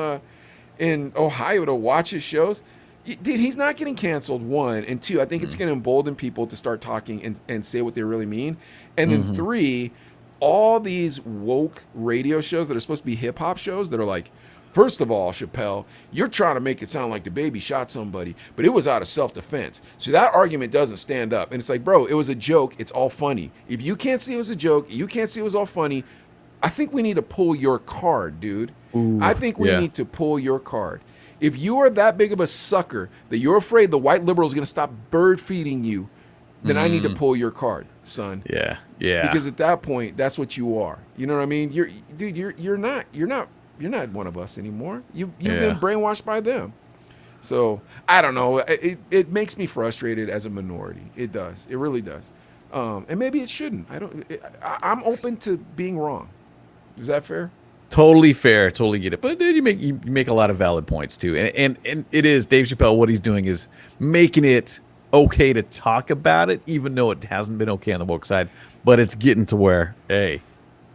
[SPEAKER 1] Ohio to watch his shows. Dude, he's not getting canceled, one, and two, I think it's going to embolden people to start talking and say what they really mean, and then three, all these woke radio shows that are supposed to be hip hop shows that are like, first of all, Chappelle, you're trying to make it sound like the baby shot somebody, but it was out of self-defense. So that argument doesn't stand up. And it's like, bro, it was a joke. It's all funny. If you can't see it was a joke, you can't see it was all funny, I think we need to pull your card, dude.
[SPEAKER 2] Ooh,
[SPEAKER 1] I think we need to pull your card. If you are that big of a sucker that you're afraid the white liberals are going to stop bird feeding you, then I need to pull your card, son.
[SPEAKER 2] Yeah.
[SPEAKER 1] Because at that point, that's what you are. You know what I mean? You're not one of us anymore. You've been brainwashed by them. So I don't know. It makes me frustrated as a minority. It does. It really does. And maybe it shouldn't. I'm open to being wrong. Is that fair?
[SPEAKER 2] Totally fair. Totally get it. But dude, you make a lot of valid points too. And it is Dave Chappelle. What he's doing is making it okay to talk about it, even though it hasn't been okay on the woke side. But it's getting to where, hey,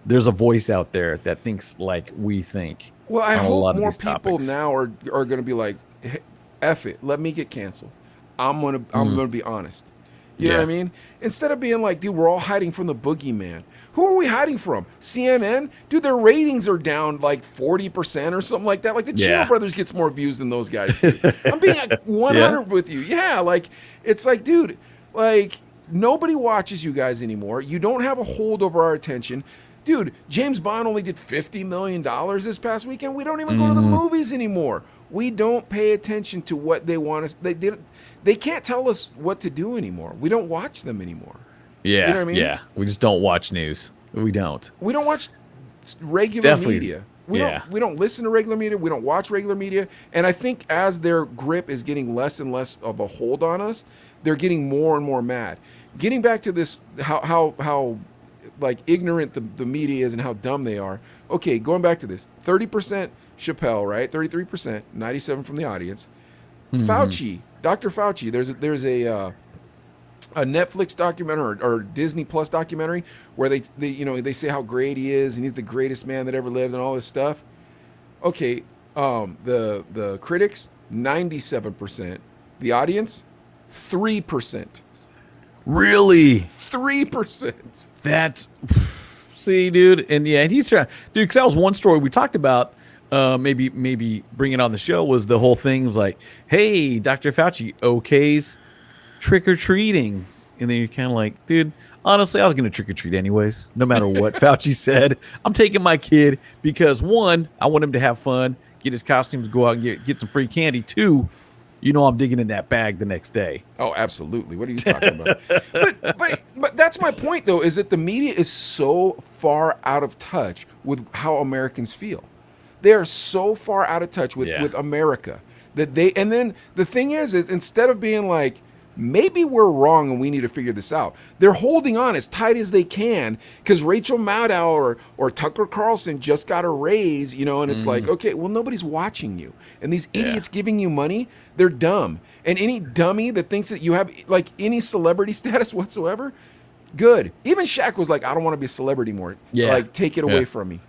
[SPEAKER 2] there's a voice out there that thinks like we think.
[SPEAKER 1] Well, I hope more people now are going to be like, hey, F it, let me get canceled. I'm gonna be honest. You know what I mean? Instead of being like, dude, we're all hiding from the boogeyman. Who are we hiding from? CNN? Dude, their ratings are down like 40% or something like that. Like the Chino Brothers gets more views than those guys do. I'm being like 100 with you. Yeah, like it's like, dude, like nobody watches you guys anymore. You don't have a hold over our attention. Dude, James Bond only did $50 million this past weekend. We don't even go to the movies anymore. We don't pay attention to what they want us. They can't tell us what to do anymore. We don't watch them anymore.
[SPEAKER 2] Yeah,
[SPEAKER 1] you know what I mean?
[SPEAKER 2] Yeah. We just don't watch news. We don't.
[SPEAKER 1] We don't watch regular media. We don't listen to regular media. We don't watch regular media. And I think as their grip is getting less and less of a hold on us, they're getting more and more mad. Getting back to this, how like ignorant the media is and how dumb they are. Okay, going back to this, 30% Chappelle, right? 33%, 97% from the audience. Fauci, Dr. Fauci. There's a Netflix documentary or Disney Plus documentary where they say how great he is and he's the greatest man that ever lived and all this stuff. Okay, the critics 97%, the audience 3%.
[SPEAKER 2] Really?
[SPEAKER 1] 3%.
[SPEAKER 2] That's see, dude, and he's trying, dude. Because that was one story we talked about. Maybe bring it on the show was the whole thing's like, hey, Dr. Fauci okays trick or treating, and then you're kind of like, dude, honestly, I was gonna trick or treat anyways, no matter what Fauci said. I'm taking my kid because one, I want him to have fun, get his costumes, go out and get some free candy. Two, I'm digging in that bag the next day.
[SPEAKER 1] Oh, absolutely. What are you talking about? but that's my point, though, is that the media is so far out of touch with how Americans feel. They are so far out of touch with America that and then the thing is instead of being like, maybe we're wrong and we need to figure this out, they're holding on as tight as they can because Rachel Maddow or Tucker Carlson just got a raise, and it's like, okay, well, nobody's watching you. And these idiots giving you money, they're dumb. And any dummy that thinks that you have like any celebrity status whatsoever, good. Even Shaq was like, I don't want to be a celebrity more.
[SPEAKER 2] Yeah.
[SPEAKER 1] Like, take it away from me.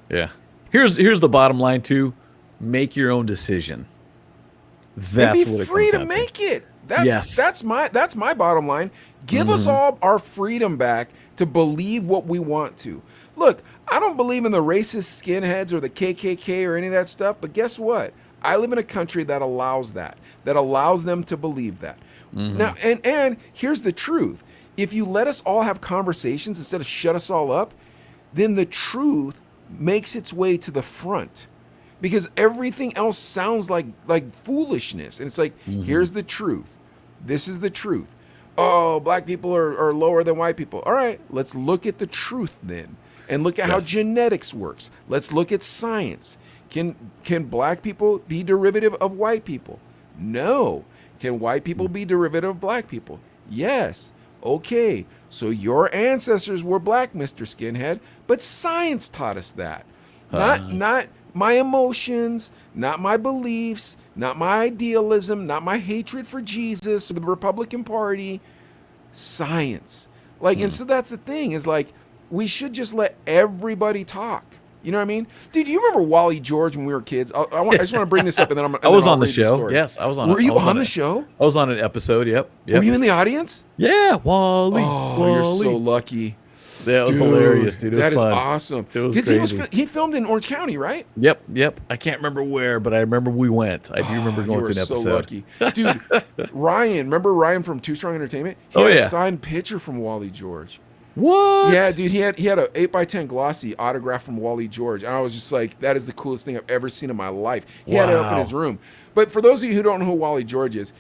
[SPEAKER 2] Yeah. Here's the bottom line too. Make your own decision. That's
[SPEAKER 1] and be free to make it. That's my bottom line. Give us all our freedom back to believe what we want to. Look, I don't believe in the racist skinheads or the KKK or any of that stuff, but guess what? I live in a country that allows that allows them to believe that. Now, and here's the truth. If you let us all have conversations instead of shut us all up, then the truth makes its way to the front. because everything else sounds like foolishness. And it's like, here's the truth. This is the truth. Oh, black people are lower than white people. All right, let's look at the truth then, and look at how genetics works. Let's look at science. Can black people be derivative of white people? No. Can white people be derivative of black people? Yes. Okay, so your ancestors were black, Mr. Skinhead, but science taught us that. Not my emotions, not my beliefs, not my idealism, not my hatred for Jesus or the Republican Party. Science. Like, and so that's the thing, is like, we should just let everybody talk. You know what I mean? Dude, you remember Wally George when we were kids? I just want to bring this up, and then
[SPEAKER 2] I was on the show. Yes, I was on.
[SPEAKER 1] Were you on the show?
[SPEAKER 2] I was on an episode. Yep.
[SPEAKER 1] Were you in the audience?
[SPEAKER 2] Yeah, Wally.
[SPEAKER 1] Oh,
[SPEAKER 2] Wally.
[SPEAKER 1] you're so lucky.
[SPEAKER 2] That was hilarious, dude. It was
[SPEAKER 1] that
[SPEAKER 2] fun.
[SPEAKER 1] Is awesome.
[SPEAKER 2] It was crazy.
[SPEAKER 1] He filmed in Orange County, right?
[SPEAKER 2] Yep. I can't remember where, but I remember we went. I do remember going to an episode.
[SPEAKER 1] So lucky, dude. Ryan, remember Ryan from Too Strong Entertainment? He had a signed picture from Wally George.
[SPEAKER 2] What?
[SPEAKER 1] Yeah, dude. He had an 8x10 glossy autograph from Wally George, and I was just like, that is the coolest thing I've ever seen in my life. He had it up in his room. But for those of you who don't know who Wally George is,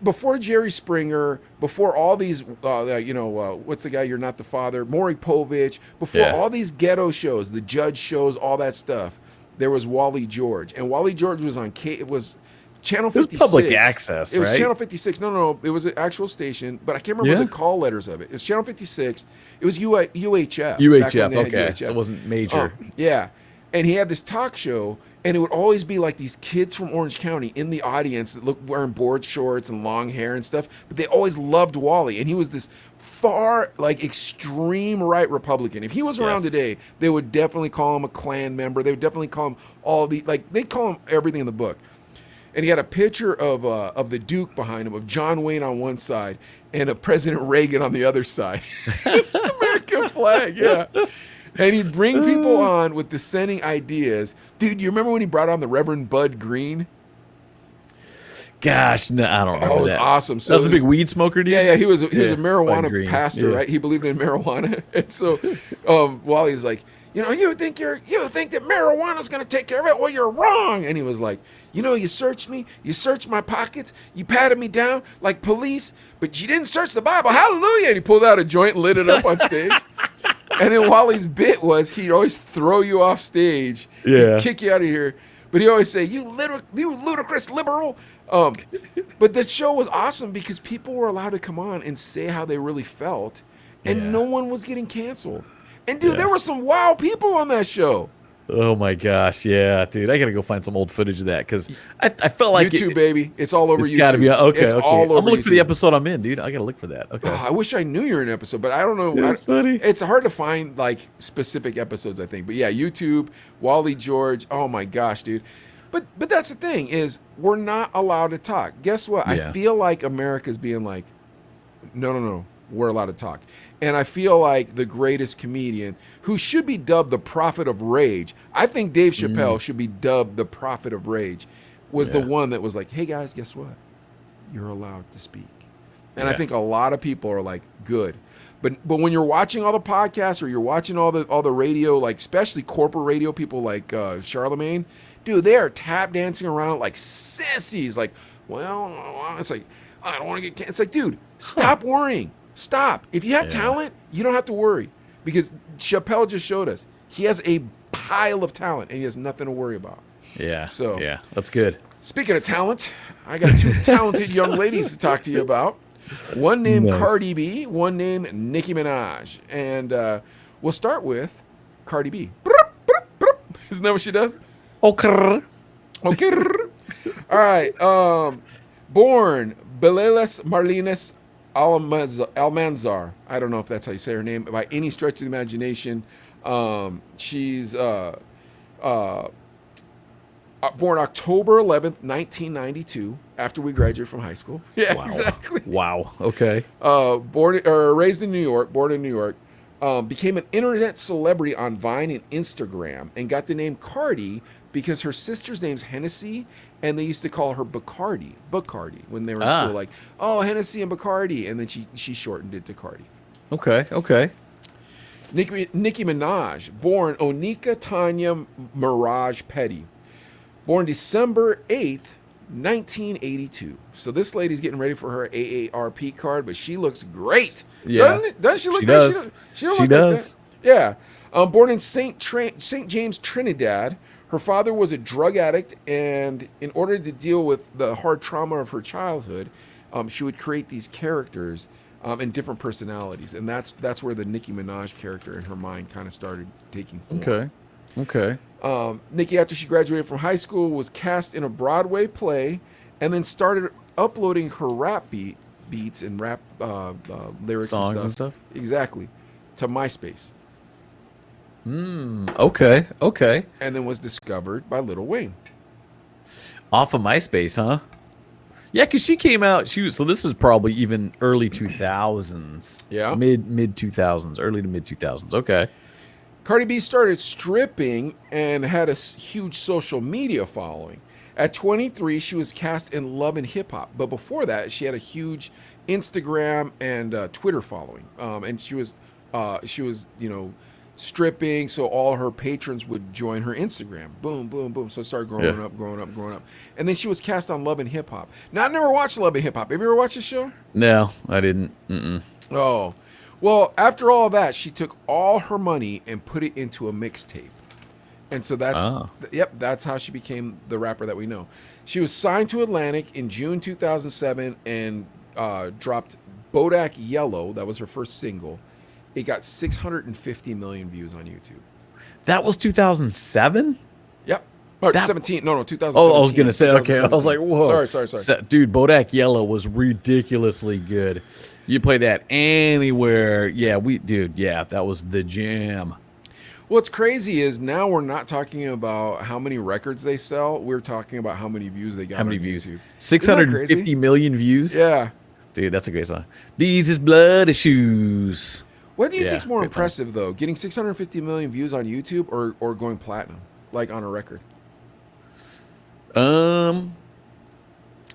[SPEAKER 1] before Jerry Springer, before all these, what's the guy? You're Not the Father, Maury Povich, before all these ghetto shows, the Judge shows, all that stuff, there was Wally George, and Wally George was on it was Channel 56.
[SPEAKER 2] It was public access,
[SPEAKER 1] It was
[SPEAKER 2] right?
[SPEAKER 1] Channel 56. No. It was an actual station, but I can't remember the call letters of it. It was Channel 56. It was UHF.
[SPEAKER 2] UHF, okay. So it wasn't major.
[SPEAKER 1] Yeah. And he had this talk show, and it would always be like these kids from Orange County in the audience that looked wearing board shorts and long hair and stuff, but they always loved Wally. And he was this far, like, extreme right Republican. If he was around today, they would definitely call him a Klan member. They would definitely call him they'd call him everything in the book. And he had a picture of the Duke behind him, of John Wayne on one side and of President Reagan on the other side. American flag, yeah. And he'd bring people on with dissenting ideas. Dude, you remember when he brought on the Reverend Bud Green?
[SPEAKER 2] Gosh, no, I don't remember that.
[SPEAKER 1] It was awesome. So
[SPEAKER 2] that was the big weed smoker dude?
[SPEAKER 1] Yeah, he was a marijuana pastor, right? He believed in marijuana. And so Wally's like, you think that marijuana's going to take care of it? Well, you're wrong. And he was like, you searched me, you searched my pockets, you patted me down like police, but you didn't search the Bible. Hallelujah. And he pulled out a joint and lit it up on stage. And then Wally's bit was he'd always throw you off stage, he'd kick you out of here. But he always say, you ludicrous liberal. But the show was awesome because people were allowed to come on and say how they really felt, and no one was getting canceled. And dude, there were some wild people on that show.
[SPEAKER 2] Oh my gosh, yeah, dude, I gotta go find some old footage of that because I felt like
[SPEAKER 1] YouTube, baby, it's all over YouTube.
[SPEAKER 2] It's gotta be okay.
[SPEAKER 1] It's all over
[SPEAKER 2] I'm looking
[SPEAKER 1] YouTube.
[SPEAKER 2] for the episode I'm in, dude. I gotta look for that. Okay.
[SPEAKER 1] I wish I knew you're in an episode, but I don't know.
[SPEAKER 2] That's funny.
[SPEAKER 1] It's hard to find like specific episodes, I think. But yeah, YouTube, Wally George. Oh my gosh, dude. But that's the thing, is we're not allowed to talk. Guess what? I feel like America's being like, no, we're allowed to talk. And I feel like the greatest comedian, who should be dubbed the prophet of rage, I think Dave Chappelle should be dubbed the prophet of rage, was the one that was like, hey guys, guess what? You're allowed to speak. And I think a lot of people are like, good. But when you're watching all the podcasts or you're watching all the radio, like especially corporate radio people like Charlemagne, dude, they are tap dancing around like sissies. Like, well, it's like, I don't want to get. It's like, dude, stop worrying. Stop. If you have talent, you don't have to worry, because Chappelle just showed us he has a pile of talent and he has nothing to worry about.
[SPEAKER 2] Yeah.
[SPEAKER 1] So
[SPEAKER 2] yeah, that's good.
[SPEAKER 1] Speaking of talent, I got two talented young ladies to talk to you about. One named Cardi B, one named Nicki Minaj. And we'll start with Cardi B. Isn't that what she does?
[SPEAKER 2] Okay.
[SPEAKER 1] All right. Born Beleles Marlines Almanzar. I don't know if that's how you say her name by any stretch of the imagination. She's born October 11th, 1992, after we graduated from high school. Yeah,
[SPEAKER 2] wow.
[SPEAKER 1] Exactly.
[SPEAKER 2] Wow. Okay.
[SPEAKER 1] Raised in New York, born in New York, became an internet celebrity on Vine and Instagram, and got the name Cardi because her sister's name's Hennessy, and they used to call her Bacardi when they were in school. Like, oh, Hennessy and Bacardi, and then she shortened it to Cardi.
[SPEAKER 2] Okay.
[SPEAKER 1] Nicki Minaj, born Onika Tanya Mirage Petty. Born December 8th, 1982. So this lady's getting ready for her AARP card, but she looks great.
[SPEAKER 2] Yeah.
[SPEAKER 1] Doesn't she look
[SPEAKER 2] She
[SPEAKER 1] great?
[SPEAKER 2] does.
[SPEAKER 1] She don't
[SPEAKER 2] She
[SPEAKER 1] look
[SPEAKER 2] does.
[SPEAKER 1] like that. Yeah. Born in St. James, Trinidad, her father was a drug addict, and in order to deal with the hard trauma of her childhood, she would create these characters and different personalities, and that's where the Nicki Minaj character in her mind kind of started taking form.
[SPEAKER 2] Okay.
[SPEAKER 1] Nicki, after she graduated from high school, was cast in a Broadway play, and then started uploading her rap beats and rap lyrics
[SPEAKER 2] Songs and stuff.
[SPEAKER 1] Exactly, to MySpace.
[SPEAKER 2] Okay.
[SPEAKER 1] And then was discovered by Lil Wayne.
[SPEAKER 2] Off of MySpace, huh? Yeah, because she came out. So this is probably even early 2000s.
[SPEAKER 1] Yeah.
[SPEAKER 2] Mid 2000s, early to mid 2000s. Okay.
[SPEAKER 1] Cardi B started stripping and had a huge social media following. At 23, she was cast in Love and Hip Hop, but before that, she had a huge Instagram and Twitter following. And she was stripping, so all her patrons would join her Instagram. Boom, boom, boom. So it started growing up. And then she was cast on Love and Hip Hop. Now, I never watched Love and Hip Hop. Have you ever watched the show?
[SPEAKER 2] No, I didn't. Mm-mm.
[SPEAKER 1] Oh. Well, after all that, she took all her money and put it into a mixtape. And so that's how she became the rapper that we know. She was signed to Atlantic in June 2007 and dropped Bodak Yellow. That was her first single. It got 650 million views on YouTube.
[SPEAKER 2] That was 2007?
[SPEAKER 1] Yep. Or 17. No, 2017.
[SPEAKER 2] Oh, I was going to say, okay. I was like, whoa.
[SPEAKER 1] Sorry.
[SPEAKER 2] Dude, Bodak Yellow was ridiculously good. You play that anywhere. Yeah, that was the jam.
[SPEAKER 1] What's crazy is now we're not talking about how many records they sell. We're talking about how many views they got.
[SPEAKER 2] How many views?
[SPEAKER 1] YouTube.
[SPEAKER 2] 650 million views?
[SPEAKER 1] Yeah.
[SPEAKER 2] Dude, that's a great song. These is blood issues.
[SPEAKER 1] What do you think's more impressive, though? Getting 650 million views on YouTube or going platinum, like on a record?
[SPEAKER 2] I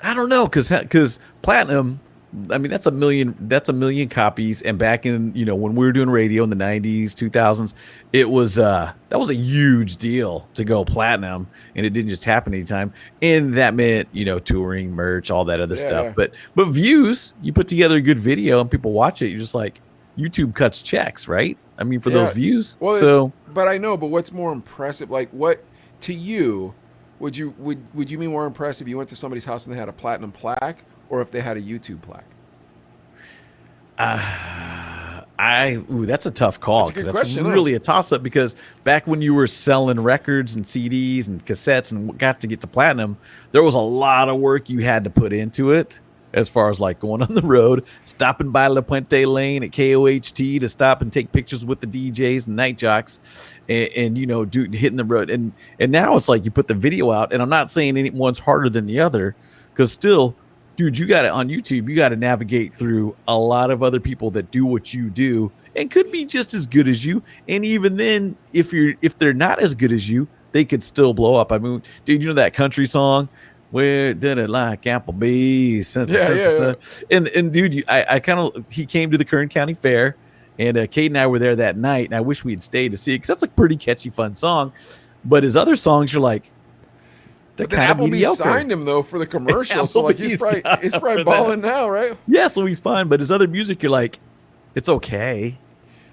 [SPEAKER 2] don't know, because platinum, I mean, that's a million copies. And back in, when we were doing radio in the 90s, 2000s, it was that was a huge deal to go platinum, and it didn't just happen anytime. And that meant, touring, merch, all that other stuff. But views, you put together a good video and people watch it, you're just like, YouTube cuts checks, right? I mean, for those views.
[SPEAKER 1] Well, but I know, but what's more impressive? Like, what to you would you be more impressed if you went to somebody's house and they had a platinum plaque, or if they had a YouTube plaque?
[SPEAKER 2] That's a tough call, because that's really a toss up. Because back when you were selling records and CDs and cassettes and got to get to platinum, there was a lot of work you had to put into it. As far as like going on the road, stopping by La Puente Lane at KOHT to stop and take pictures with the DJs and night jocks, and hitting the road. And now it's like you put the video out, and I'm not saying one's harder than the other, because still, dude, you got it on YouTube. You got to navigate through a lot of other people that do what you do and could be just as good as you. And even then, if they're not as good as you, they could still blow up. I mean, dude, that country song? Where did it like Applebee's? And dude, he came to the Kern County Fair, and Kate and I were there that night, and I wish we had stayed to see it, because that's a pretty catchy, fun song. But his other songs, you're like, they're kind of mediocre.
[SPEAKER 1] Signed him though for the commercial, so like he's probably balling now, right?
[SPEAKER 2] Yeah, so he's fine. But his other music, you're like, it's okay.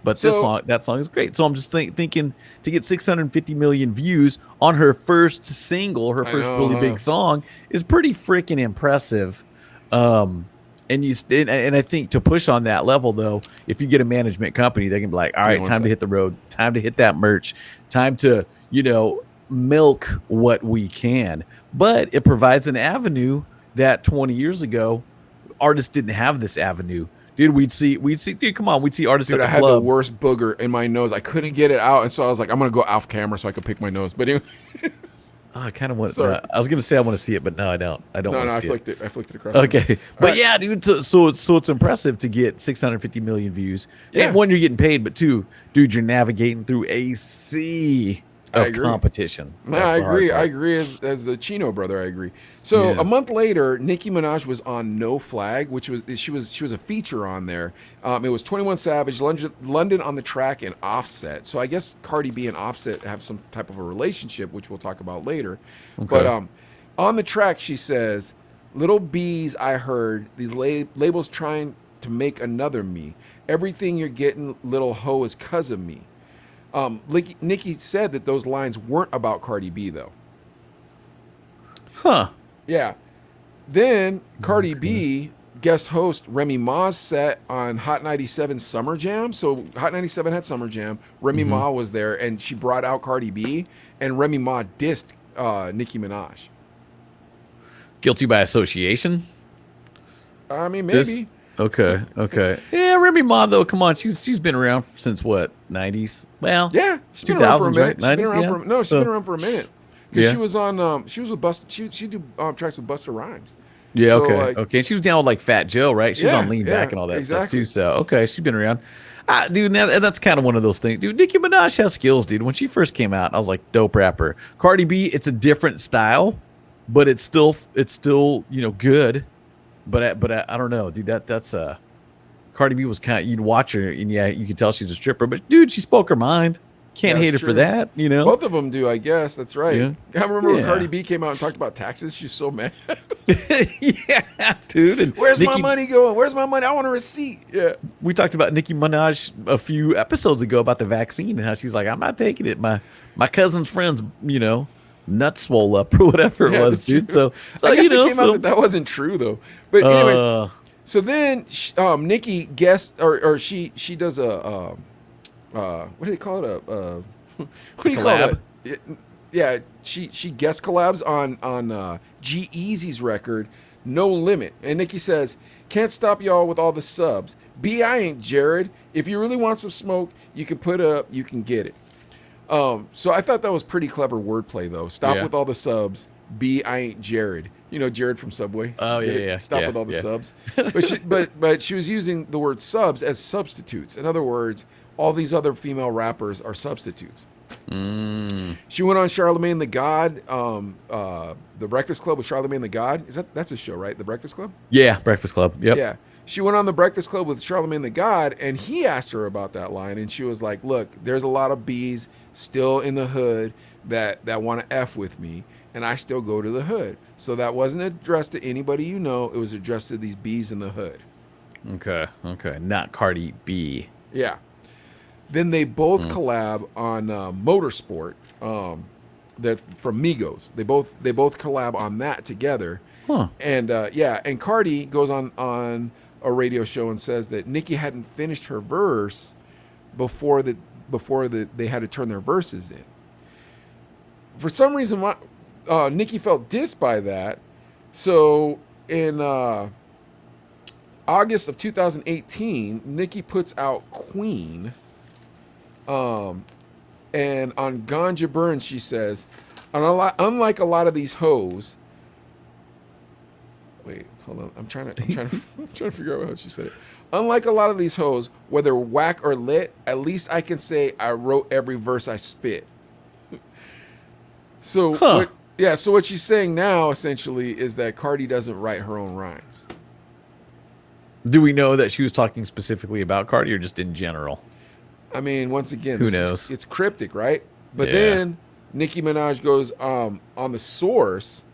[SPEAKER 2] But that song is great. So I'm just thinking, to get 650 million views on her first single, her first really big song, is pretty freaking impressive. And I think to push on that level, though, if you get a management company, they can be like, all right, time to hit the road, time to hit that merch, time to, milk what we can. But it provides an avenue that 20 years ago, artists didn't have this avenue. Dude, we'd see, dude, come on, we'd see artists at the club.
[SPEAKER 1] I had the worst booger in my nose. I couldn't get it out, and so I was like, I'm going to go off camera so I could pick my nose. But anyway.
[SPEAKER 2] I kind of want. I was going to say I want to see it, but no, I don't. I
[SPEAKER 1] flicked it across.
[SPEAKER 2] Okay, but yeah, dude. So it's impressive to get 650 million views. Yeah. And one, you're getting paid, but two, dude, you're navigating through a sea
[SPEAKER 1] I
[SPEAKER 2] of
[SPEAKER 1] agree.
[SPEAKER 2] competition.
[SPEAKER 1] No,
[SPEAKER 2] That's
[SPEAKER 1] I
[SPEAKER 2] the hard
[SPEAKER 1] agree. I
[SPEAKER 2] part.
[SPEAKER 1] agree as the Chino brother. I agree. So
[SPEAKER 2] Yeah.
[SPEAKER 1] a month later, Nicki Minaj was on No Flag, which was she was a feature on there. It was 21 Savage, London on the Track, and Offset. So I guess Cardi B and Offset have some type of a relationship, which we'll talk about later. But
[SPEAKER 2] Okay.
[SPEAKER 1] on the track, she says, "Little bees, I heard these labels trying to make another me. Everything you're getting, little hoe, is 'cause of me." Nicki said that those lines weren't about Cardi B though.
[SPEAKER 2] Huh.
[SPEAKER 1] Yeah. Then Cardi
[SPEAKER 2] Okay.
[SPEAKER 1] B guest host Remy Ma's set on Hot 97 Summer Jam. So Hot 97 had Summer Jam. Remy
[SPEAKER 2] Mm-hmm.
[SPEAKER 1] Ma was there, and she brought out Cardi B, and Remy Ma dissed Nicki Minaj.
[SPEAKER 2] Guilty by association.
[SPEAKER 1] I mean,
[SPEAKER 2] Just
[SPEAKER 1] maybe.
[SPEAKER 2] okay. Okay. Yeah, Remy Ma though. Come on, she's been around since what, 90s? Well,
[SPEAKER 1] Yeah, she's been
[SPEAKER 2] two
[SPEAKER 1] around for a
[SPEAKER 2] thousands, right?
[SPEAKER 1] minute. She's been
[SPEAKER 2] 90s.
[SPEAKER 1] around
[SPEAKER 2] Yeah.
[SPEAKER 1] for no, she's been
[SPEAKER 2] So
[SPEAKER 1] around for a minute because
[SPEAKER 2] yeah.
[SPEAKER 1] she was on. She was with She do tracks with Busta Rhymes.
[SPEAKER 2] Yeah.
[SPEAKER 1] So
[SPEAKER 2] Okay.
[SPEAKER 1] like,
[SPEAKER 2] Okay. And she was down with like Fat Joe, right? She was on
[SPEAKER 1] yeah,
[SPEAKER 2] Lean
[SPEAKER 1] yeah,
[SPEAKER 2] Back and all that stuff
[SPEAKER 1] exactly.
[SPEAKER 2] too. So okay, she's been around. Dude, that's kind of one of those things. Dude, Nicki Minaj has skills, dude. When she first came out, I was like, dope rapper. Cardi B, it's a different style, but it's still good. But I don't know, dude. That's Cardi B was kind of, you'd watch her and yeah, you could tell she's a stripper. But dude, she spoke her mind. Can't
[SPEAKER 1] That's
[SPEAKER 2] hate her for
[SPEAKER 1] true.
[SPEAKER 2] that.
[SPEAKER 1] Both of them do, I guess. That's right.
[SPEAKER 2] Yeah.
[SPEAKER 1] I remember when Cardi
[SPEAKER 2] Yeah.
[SPEAKER 1] B came out and talked about taxes. She's so mad.
[SPEAKER 2] Yeah, dude. And
[SPEAKER 1] Where's my
[SPEAKER 2] Nicki,
[SPEAKER 1] money going? Where's my money? I want a receipt. Yeah.
[SPEAKER 2] we talked about Nicki Minaj a few episodes ago about the vaccine and how she's like, I'm not taking it. My cousin's friends, nuts swole up or whatever it
[SPEAKER 1] Yeah,
[SPEAKER 2] was,
[SPEAKER 1] that's
[SPEAKER 2] dude.
[SPEAKER 1] true.
[SPEAKER 2] So
[SPEAKER 1] I guess
[SPEAKER 2] you know,
[SPEAKER 1] it came out that that wasn't true though. But anyways, so then Nicki guessed, or she does a what do they call it? What do you call
[SPEAKER 2] collab?
[SPEAKER 1] it? Yeah, she guest collabs on G-Eazy's record, No Limit, and Nicki says, "Can't stop y'all with all the subs. B, I ain't Jared. If you really want some smoke, you can put up, you can get it." So I thought that was pretty clever wordplay though. Stop
[SPEAKER 2] Yeah.
[SPEAKER 1] with all the subs. B, I ain't Jared. You know Jared from Subway.
[SPEAKER 2] Oh,
[SPEAKER 1] Get
[SPEAKER 2] yeah,
[SPEAKER 1] it?
[SPEAKER 2] yeah,
[SPEAKER 1] Stop
[SPEAKER 2] yeah,
[SPEAKER 1] with all the
[SPEAKER 2] yeah.
[SPEAKER 1] subs. But she was using the word subs as substitutes. In other words, all these other female rappers are substitutes. She went on Charlemagne the God, the Breakfast Club with Charlemagne the God. That's a show, right? The Breakfast Club.
[SPEAKER 2] Yeah, Breakfast Club. Yep.
[SPEAKER 1] Yeah. She went on the Breakfast Club with Charlemagne the God, and he asked her about that line, and she was like, "Look, there's a lot of bees still in the hood that want to f with me, and I still go to the hood." So that wasn't addressed to anybody you know. It was addressed to these bees in the hood.
[SPEAKER 2] Okay. Okay. Not Cardi B.
[SPEAKER 1] Yeah. Then they both collab on Motorsport, that from Migos. They both collab on that together.
[SPEAKER 2] Huh.
[SPEAKER 1] And and Cardi goes on a radio show and says that Nicki hadn't finished her verse before they had to turn their verses in. For some reason, Nicki felt dissed by that. So in August of 2018, Nicki puts out Queen. And on Ganja Burns, she says, unlike a lot of these hoes. Wait, hold on. I'm trying to figure out how she said it. Unlike a lot of these hoes, whether whack or lit, at least I can say I wrote every verse I spit. So so what she's saying now essentially is that Cardi doesn't write her own rhymes.
[SPEAKER 2] Do we know that she was talking specifically about Cardi or just in general?
[SPEAKER 1] I mean, once again,
[SPEAKER 2] Who knows?
[SPEAKER 1] It's cryptic, right? But
[SPEAKER 2] Yeah.
[SPEAKER 1] then Nicki Minaj goes on the source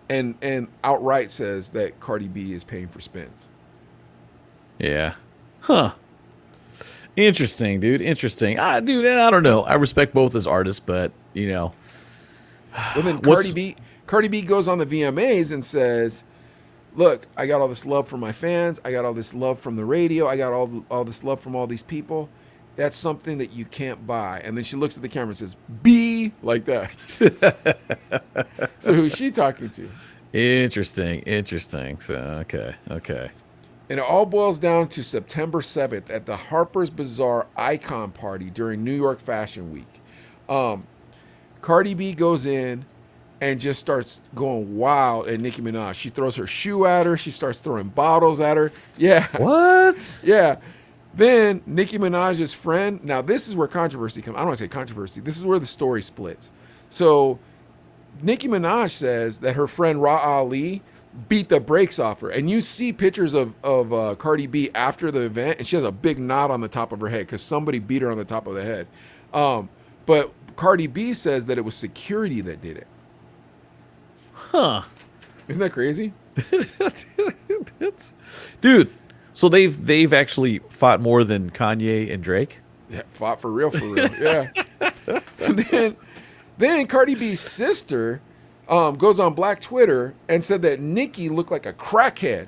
[SPEAKER 1] and outright says that Cardi B is paying for spins.
[SPEAKER 2] Yeah. Huh. Interesting, dude. Interesting. Dude, and I don't know. I respect both as artists, but
[SPEAKER 1] Well, then
[SPEAKER 2] What's-
[SPEAKER 1] Cardi B goes on the VMAs and says, "Look, I got all this love from my fans. I got all this love from the radio. I got all this love from all these people. That's something that you can't buy." And then she looks at the camera and says, "B," like that. So who's she talking to?
[SPEAKER 2] Interesting. So, okay.
[SPEAKER 1] And it all boils down to September 7th at the Harper's Bazaar Icon Party during New York Fashion Week. Cardi B goes in and just starts going wild at Nicki Minaj. She throws her shoe at her. She starts throwing bottles at her. Yeah.
[SPEAKER 2] What?
[SPEAKER 1] Yeah. Then Nicki Minaj's friend. Now this is where controversy comes. I don't want to say controversy. This is where the story splits. So Nicki Minaj says that her friend Ra Ali beat the brakes off her, and you see pictures of Cardi B after the event, and she has a big knot on the top of her head because somebody beat her on the top of the head. But Cardi B says that it was security that did it.
[SPEAKER 2] Huh?
[SPEAKER 1] Isn't that crazy?
[SPEAKER 2] Dude, so they've actually fought more than Kanye and Drake?
[SPEAKER 1] Yeah, fought for real, yeah. And then Cardi B's sister goes on Black Twitter and said that Nicki looked like a crackhead.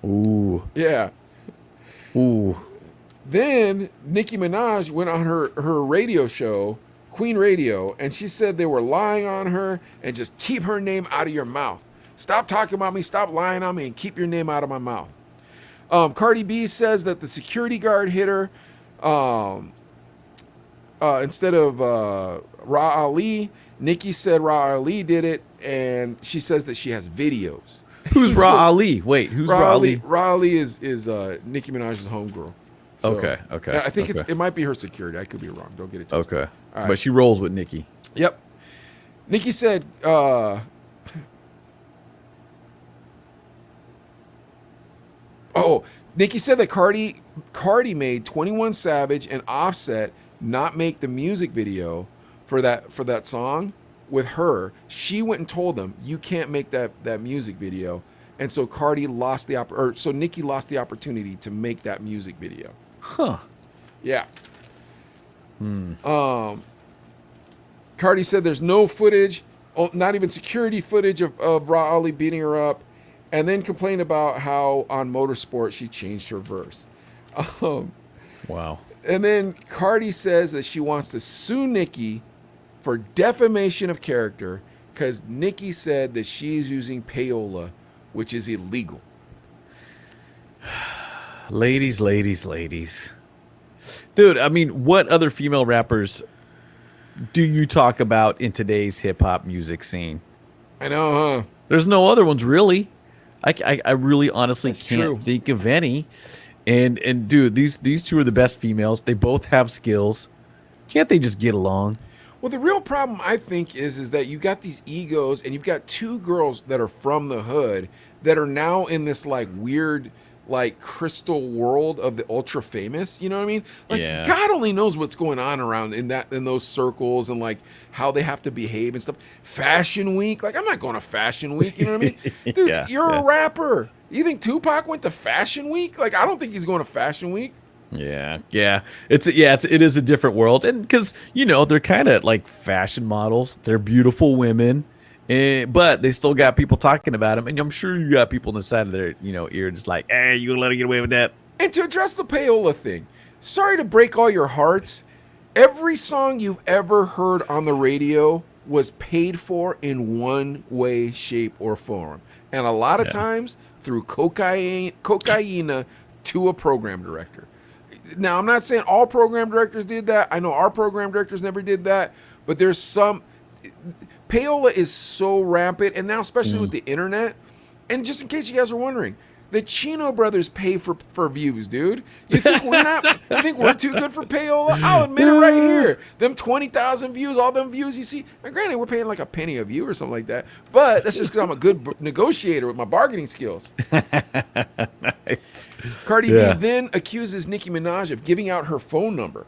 [SPEAKER 2] Ooh.
[SPEAKER 1] Yeah.
[SPEAKER 2] Ooh.
[SPEAKER 1] Then Nicki Minaj went on her radio show, Queen Radio, and she said they were lying on her and just keep her name out of your mouth. Stop talking about me, stop lying on me, and keep your name out of my mouth. Cardi B says that the security guard hit her instead of Ra Ali. Nicki said Ra Ali did it, and she says that she has videos.
[SPEAKER 2] Who's Ra Ali? Wait, who's Ra Ali?
[SPEAKER 1] Ra Ali is Nicki Minaj's homegirl. So,
[SPEAKER 2] Okay.
[SPEAKER 1] I think it might be her security. I could be wrong. Don't get it twisted.
[SPEAKER 2] Okay.
[SPEAKER 1] All right.
[SPEAKER 2] But she rolls with Nicki.
[SPEAKER 1] Yep. Nicki said, Nicki said that Cardi made 21 Savage and Offset not make the music video for that song with her. She went and told them, you can't make that music video. And so Nicki lost the opportunity to make that music video.
[SPEAKER 2] Huh.
[SPEAKER 1] Yeah. Cardi said there's no footage, not even security footage of Ra Ali beating her up, and then complained about how on Motorsport she changed her verse.
[SPEAKER 2] Wow.
[SPEAKER 1] And then Cardi says that she wants to sue Nicki for defamation of character because Nicki said that she's using payola, which is illegal.
[SPEAKER 2] Ladies. Dude, I mean, what other female rappers do you talk about in today's hip-hop music scene?
[SPEAKER 1] I know, huh?
[SPEAKER 2] There's no other ones, really. I really honestly
[SPEAKER 1] That's
[SPEAKER 2] can't
[SPEAKER 1] true.
[SPEAKER 2] think of any. And dude, these two are the best females. They both have skills. Can't they just get along?
[SPEAKER 1] Well, the real problem, I think, is that you got these egos, and you've got two girls that are from the hood that are now in this like weird, like crystal world of the ultra famous. You know what I mean? Like,
[SPEAKER 2] Yeah.
[SPEAKER 1] God only knows what's going on around in those circles and like how they have to behave and stuff. Fashion Week, like I'm not going to Fashion Week. You know what I mean? Dude,
[SPEAKER 2] Yeah,
[SPEAKER 1] you're
[SPEAKER 2] yeah.
[SPEAKER 1] a rapper. You think Tupac went to Fashion Week? Like I don't think he's going to Fashion Week.
[SPEAKER 2] Yeah. It is a different world, and because they're kind of like fashion models. They're beautiful women, but they still got people talking about them, and I'm sure you got people on the side of their ear just like, hey, you gonna let her get away with that?
[SPEAKER 1] And to address the payola thing, sorry to break all your hearts. Every song you've ever heard on the radio was paid for in one way, shape, or form, and a lot of times through cocaine to a program director. Now, I'm not saying all program directors did that. I know our program directors never did that, but there's some. Payola is so rampant, and now especially with the internet. And just in case you guys are wondering, the Chino brothers pay for views, dude. You think we're not? You think we're too good for payola? I'll admit it right here. Them 20,000 views, all them views you see. And granted, we're paying like a penny a view or something like that. But that's just because I'm a good negotiator with my bargaining skills.
[SPEAKER 2] Nice.
[SPEAKER 1] Cardi
[SPEAKER 2] Yeah.
[SPEAKER 1] B then accuses Nicki Minaj of giving out her phone number.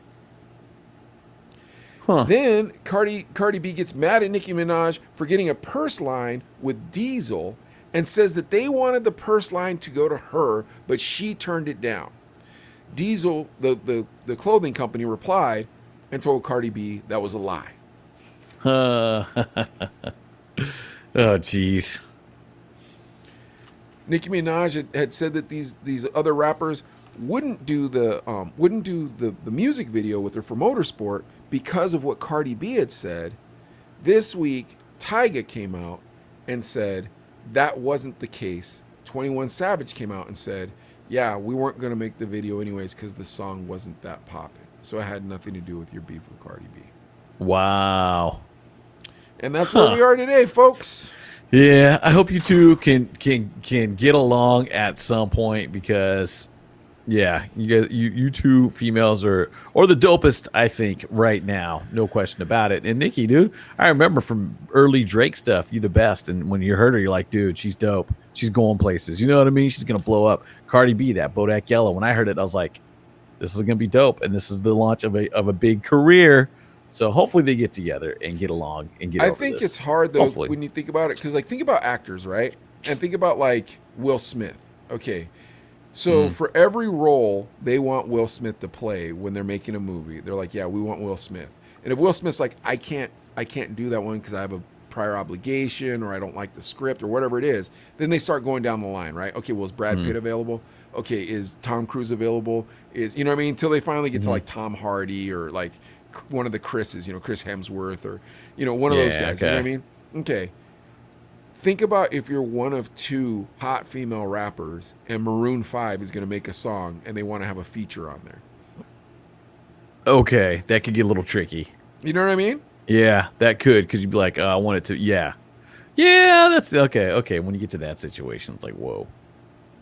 [SPEAKER 2] Huh.
[SPEAKER 1] Then Cardi B gets mad at Nicki Minaj for getting a purse line with Diesel and says that they wanted the purse line to go to her, but she turned it down. Diesel, the clothing company, replied and told Cardi B that was a lie.
[SPEAKER 2] Oh, jeez.
[SPEAKER 1] Nicki Minaj had said that these other rappers wouldn't do the music video with her for Motorsport because of what Cardi B had said. This week, Tyga came out and said that wasn't the case. 21 Savage came out and said, yeah, we weren't going to make the video anyways because the song wasn't that popping. So it had nothing to do with your beef with Cardi B.
[SPEAKER 2] Wow.
[SPEAKER 1] And that's where we are today, folks.
[SPEAKER 2] Yeah, I hope you two can get along at some point because Yeah, you guys, you two females or the dopest, I think, right now, no question about it. And Nicki, dude, I remember from early Drake stuff, you the best. And when you heard her, you're like, dude, she's dope. She's going places. You know what I mean? She's gonna blow up. Cardi B, that Bodak Yellow. When I heard it, I was like, this is gonna be dope, and this is the launch of a big career. So hopefully they get together and get along and get.
[SPEAKER 1] I
[SPEAKER 2] over
[SPEAKER 1] think
[SPEAKER 2] this.
[SPEAKER 1] it's hard though
[SPEAKER 2] Hopefully.
[SPEAKER 1] when you think about it, because like think about actors, right? And think about like Will Smith. Okay, so for every role they want Will Smith to play when they're making a movie, they're like, yeah, we want Will Smith. And if Will Smith's like, I can't do that one because I have a prior obligation or I don't like the script or whatever it is, then they start going down the line, right? Okay, well, is Brad Pitt available? Okay, is Tom Cruise available? Is, you know what I mean? Until they finally get to like Tom Hardy or like one of the Chris's, Chris Hemsworth or, one of those guys. You know what I mean? Okay. Think about if you're one of two hot female rappers and Maroon 5 is going to make a song and they want to have a feature on there.
[SPEAKER 2] Okay, that could get a little tricky.
[SPEAKER 1] You know what I mean?
[SPEAKER 2] Yeah, that could, because you'd be like, oh, I want it to, yeah. Yeah, that's okay. Okay, when you get to that situation, it's like, whoa.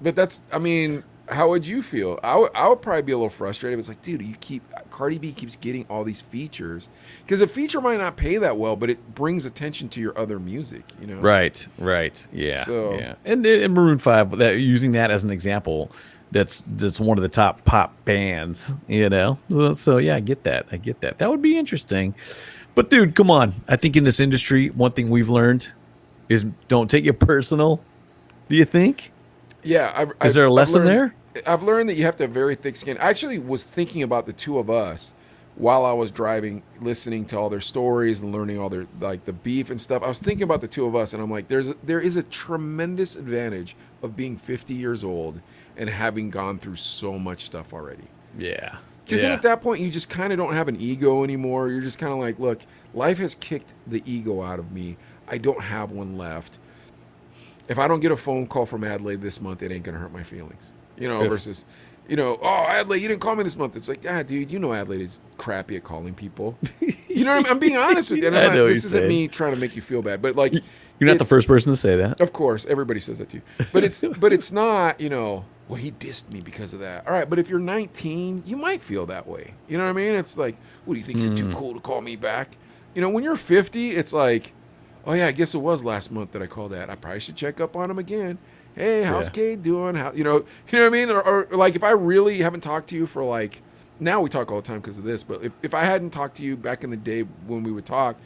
[SPEAKER 1] But that's, I mean, how would you feel? I would probably be a little frustrated. It's like, dude, Cardi B keeps getting all these features. Because a feature might not pay that well, but it brings attention to your other music,
[SPEAKER 2] Right, yeah.
[SPEAKER 1] So,
[SPEAKER 2] yeah. And Maroon 5, using that as an example, that's one of the top pop bands, So yeah, I get that. That would be interesting. But dude, come on. I think in this industry, one thing we've learned is don't take it personal. Do you think?
[SPEAKER 1] Yeah.
[SPEAKER 2] Is there a lesson there?
[SPEAKER 1] I've learned that you have to have very thick skin. I actually was thinking about the two of us while I was driving, listening to all their stories and learning all their, like, the beef and stuff. I was thinking about the two of us, and I'm like, there is a tremendous advantage of being 50 years old and having gone through so much stuff already.
[SPEAKER 2] Yeah.
[SPEAKER 1] Because then at that point, you just kind of don't have an ego anymore. You're just kind of like, look, life has kicked the ego out of me. I don't have one left. If I don't get a phone call from Adelaide this month, it ain't going to hurt my feelings. Versus, oh, Adelaide, you didn't call me this month. It's like, dude, Adelaide is crappy at calling people. You know what I mean? I'm being honest with you. And
[SPEAKER 2] I know
[SPEAKER 1] this isn't me trying to make you feel bad. But, like,
[SPEAKER 2] you're not the first person to say that.
[SPEAKER 1] Of course. Everybody says that to you. But it's not, well, he dissed me because of that. All right, but if you're 19, you might feel that way. You know what I mean? It's like, what do you think? You're too cool to call me back? When you're 50, it's like, oh yeah, I guess it was last month that I called that. I probably should check up on him again. Hey, how's Cade doing? How you know what I mean? Or like if I really haven't talked to you for like, now we talk all the time because of this, but if I hadn't talked to you back in the day when we would talk,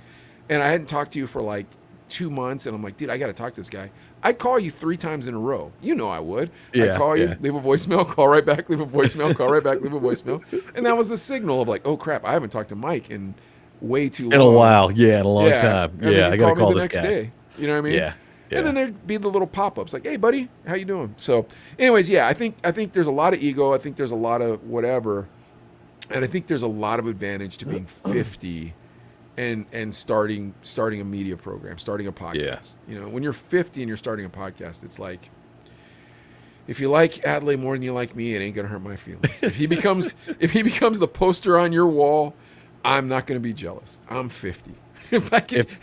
[SPEAKER 1] and I hadn't talked to you for like 2 months, and I'm like, dude, I got to talk to this guy. I'd call you 3 times in a row. I would.
[SPEAKER 2] Yeah,
[SPEAKER 1] I'd call you, leave a voicemail, call right back, leave a voicemail, call right back, leave a voicemail. And that was the signal of like, oh crap, I haven't talked to Mike in way too long.
[SPEAKER 2] In a while, in a long time.
[SPEAKER 1] And
[SPEAKER 2] Yeah, I got to call
[SPEAKER 1] the
[SPEAKER 2] this
[SPEAKER 1] next
[SPEAKER 2] guy.
[SPEAKER 1] day. You know what I mean?
[SPEAKER 2] Yeah.
[SPEAKER 1] And then there'd be the little pop-ups like, hey buddy, how you doing? So anyways, I think there's a lot of ego. I think there's a lot of whatever. And I think there's a lot of advantage to being 50 and starting a media program, starting a podcast. When you're 50 and you're starting a podcast, it's like, if you like Adelaide more than you like me, it ain't gonna hurt my feelings. If he becomes the poster on your wall, I'm not gonna be jealous. I'm 50.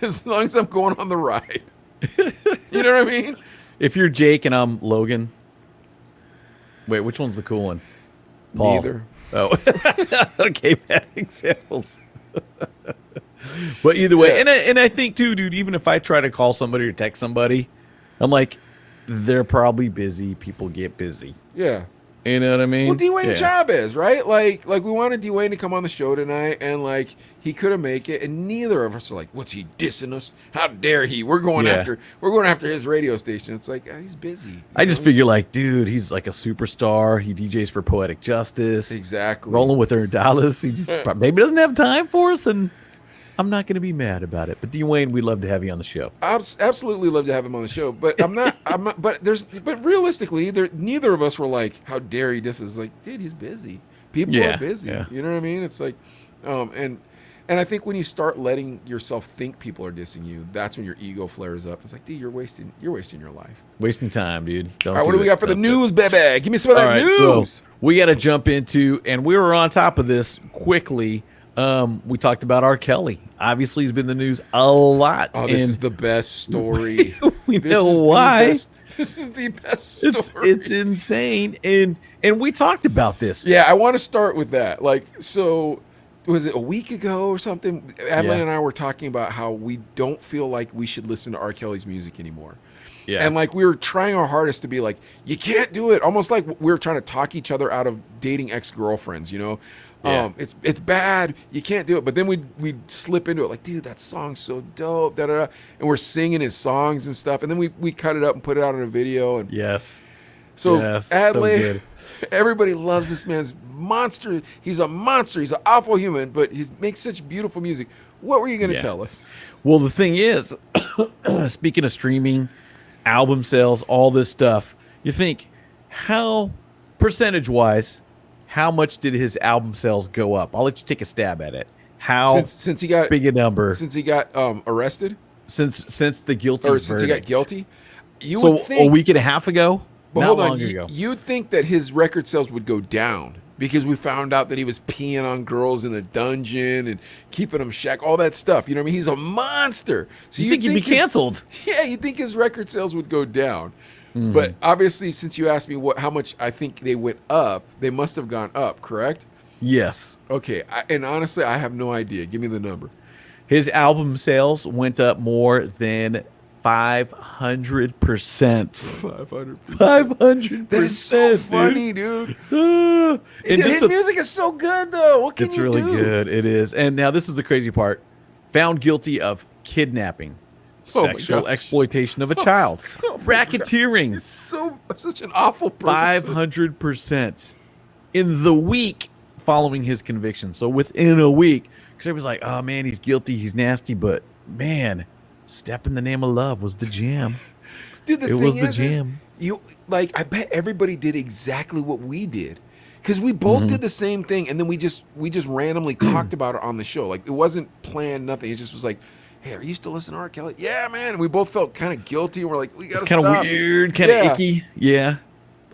[SPEAKER 1] As long as I'm going on the ride. You know what I mean?
[SPEAKER 2] If you're Jake and I'm Logan. Wait, which one's the cool one? Paul.
[SPEAKER 1] Neither.
[SPEAKER 2] Oh. Okay, bad examples. But either way, and I think too, dude, even if I try to call somebody or text somebody, I'm like, they're probably busy. People get busy.
[SPEAKER 1] Yeah.
[SPEAKER 2] You know what I mean?
[SPEAKER 1] Well, Dwayne Chavez, right? Like we wanted Dwayne to come on the show tonight, and like he couldn't make it, and neither of us are like, what's he dissing us? How dare he? We're going after his radio station. It's like he's busy.
[SPEAKER 2] I just figure like, dude, he's like a superstar. He DJs for Poetic Justice.
[SPEAKER 1] Exactly.
[SPEAKER 2] Rolling with her in Dallas. He just maybe doesn't have time for us, and I'm not going to be mad about it. But Dwayne, we'd love to have you on the show.
[SPEAKER 1] Absolutely love to have him on the show. But I'm not. But realistically, neither of us were like, "How dare he?" This is like, dude, he's busy. People are busy.
[SPEAKER 2] Yeah.
[SPEAKER 1] You know what I mean? It's like, and I think when you start letting yourself think people are dissing you, that's when your ego flares up. It's like, dude, you're wasting your life.
[SPEAKER 2] Wasting time, dude.
[SPEAKER 1] All right, what do we got for the news, baby? Give me some of that news.
[SPEAKER 2] So we got to jump into, and we were on top of this quickly. We talked about R. Kelly. Obviously, he's been in the news a lot.
[SPEAKER 1] Oh, this is
[SPEAKER 2] and
[SPEAKER 1] the best story.
[SPEAKER 2] we
[SPEAKER 1] This
[SPEAKER 2] know
[SPEAKER 1] is the
[SPEAKER 2] why.
[SPEAKER 1] best. This is the best story.
[SPEAKER 2] It's insane. And we talked about this.
[SPEAKER 1] Yeah, I want to start with that. Like, so was it a week ago or something? Adelaide
[SPEAKER 2] Yeah.
[SPEAKER 1] and I were talking about how we don't feel like we should listen to R. Kelly's music anymore.
[SPEAKER 2] Yeah.
[SPEAKER 1] And like we were trying our hardest to be like, you can't do it. Almost like we were trying to talk each other out of dating ex-girlfriends, you know?
[SPEAKER 2] Yeah.
[SPEAKER 1] It's bad. You can't do it. But then we'd slip into it like, dude, that song's so dope. Da, da, da. And we're singing his songs and stuff. And then we cut it up and put it out in a video. And
[SPEAKER 2] Yes.
[SPEAKER 1] so
[SPEAKER 2] Yes, so
[SPEAKER 1] Adlai,
[SPEAKER 2] good.
[SPEAKER 1] everybody loves this man's monster. He's a monster. He's an awful human, but he makes such beautiful music. What were you going to
[SPEAKER 2] Yeah.
[SPEAKER 1] tell us?
[SPEAKER 2] Well, the thing is, speaking of streaming, album sales, all this stuff, you think how percentage-wise, how much did his album sales go up? I'll let you take a stab at it. How
[SPEAKER 1] Since he got
[SPEAKER 2] big a number
[SPEAKER 1] since he got arrested
[SPEAKER 2] since the guilty
[SPEAKER 1] or since he got
[SPEAKER 2] verdict?
[SPEAKER 1] guilty, you
[SPEAKER 2] So
[SPEAKER 1] would think.
[SPEAKER 2] a week and a half ago,
[SPEAKER 1] But
[SPEAKER 2] not
[SPEAKER 1] hold
[SPEAKER 2] long
[SPEAKER 1] on,
[SPEAKER 2] ago.
[SPEAKER 1] you'd think that his record sales would go down because we found out that he was peeing on girls in the dungeon and keeping them shack, all that stuff. You know what I mean? He's a monster. So
[SPEAKER 2] you think he'd be canceled?
[SPEAKER 1] Yeah, you think his record sales would go down.
[SPEAKER 2] Mm-hmm.
[SPEAKER 1] But obviously, since you asked me how much I think they went up, they must have gone up, correct?
[SPEAKER 2] Yes.
[SPEAKER 1] Okay, and honestly, I have no idea. Give me the number.
[SPEAKER 2] His album sales went up more than 500%.
[SPEAKER 1] 500%.
[SPEAKER 2] 500%.
[SPEAKER 1] That is so funny, dude.
[SPEAKER 2] And
[SPEAKER 1] His
[SPEAKER 2] just
[SPEAKER 1] music is so good, though. What can
[SPEAKER 2] it's
[SPEAKER 1] you
[SPEAKER 2] really
[SPEAKER 1] do?
[SPEAKER 2] good. It is. And now this is the crazy part. Found guilty of kidnapping,
[SPEAKER 1] Oh my
[SPEAKER 2] sexual
[SPEAKER 1] gosh.
[SPEAKER 2] exploitation of a child,
[SPEAKER 1] Oh my God.
[SPEAKER 2] racketeering,
[SPEAKER 1] Such an awful person.
[SPEAKER 2] 500% in the week following his conviction. So within a week, because everybody's like, oh man, he's guilty, he's nasty, but man, Step in the Name of Love was the jam.
[SPEAKER 1] Dude, the
[SPEAKER 2] It
[SPEAKER 1] thing
[SPEAKER 2] was the
[SPEAKER 1] is,
[SPEAKER 2] jam.
[SPEAKER 1] you like. I bet everybody did exactly what we did, because we both
[SPEAKER 2] Mm-hmm.
[SPEAKER 1] did the same thing, and then we just randomly talked about it on the show. Like it wasn't planned, nothing. It just was like, hey, are you still listening to R. Kelly? Yeah, man. And we both felt kind of guilty, and we're like, we gotta
[SPEAKER 2] It's kind
[SPEAKER 1] stop.
[SPEAKER 2] of weird, kind of
[SPEAKER 1] Yeah.
[SPEAKER 2] icky. Yeah.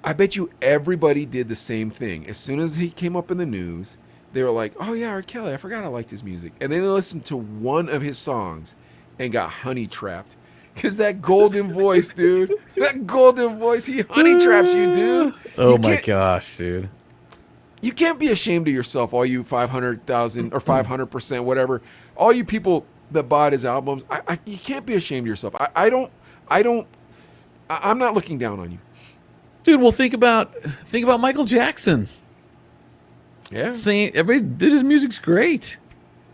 [SPEAKER 1] I bet you everybody did the same thing. As soon as he came up in the news, they were like, oh yeah, R. Kelly, I forgot I liked his music. And then they listened to one of his songs and got honey trapped. Because that golden voice, dude. That golden voice, he honey traps you, dude.
[SPEAKER 2] Oh
[SPEAKER 1] You
[SPEAKER 2] my
[SPEAKER 1] can't-
[SPEAKER 2] gosh, dude.
[SPEAKER 1] You can't be ashamed of yourself, all you 500,000 or 500%, whatever. All you people that bought his albums, you can't be ashamed of yourself. I'm not looking down on you.
[SPEAKER 2] Dude, well think about Michael Jackson.
[SPEAKER 1] Yeah.
[SPEAKER 2] Saying everybody did his music's great.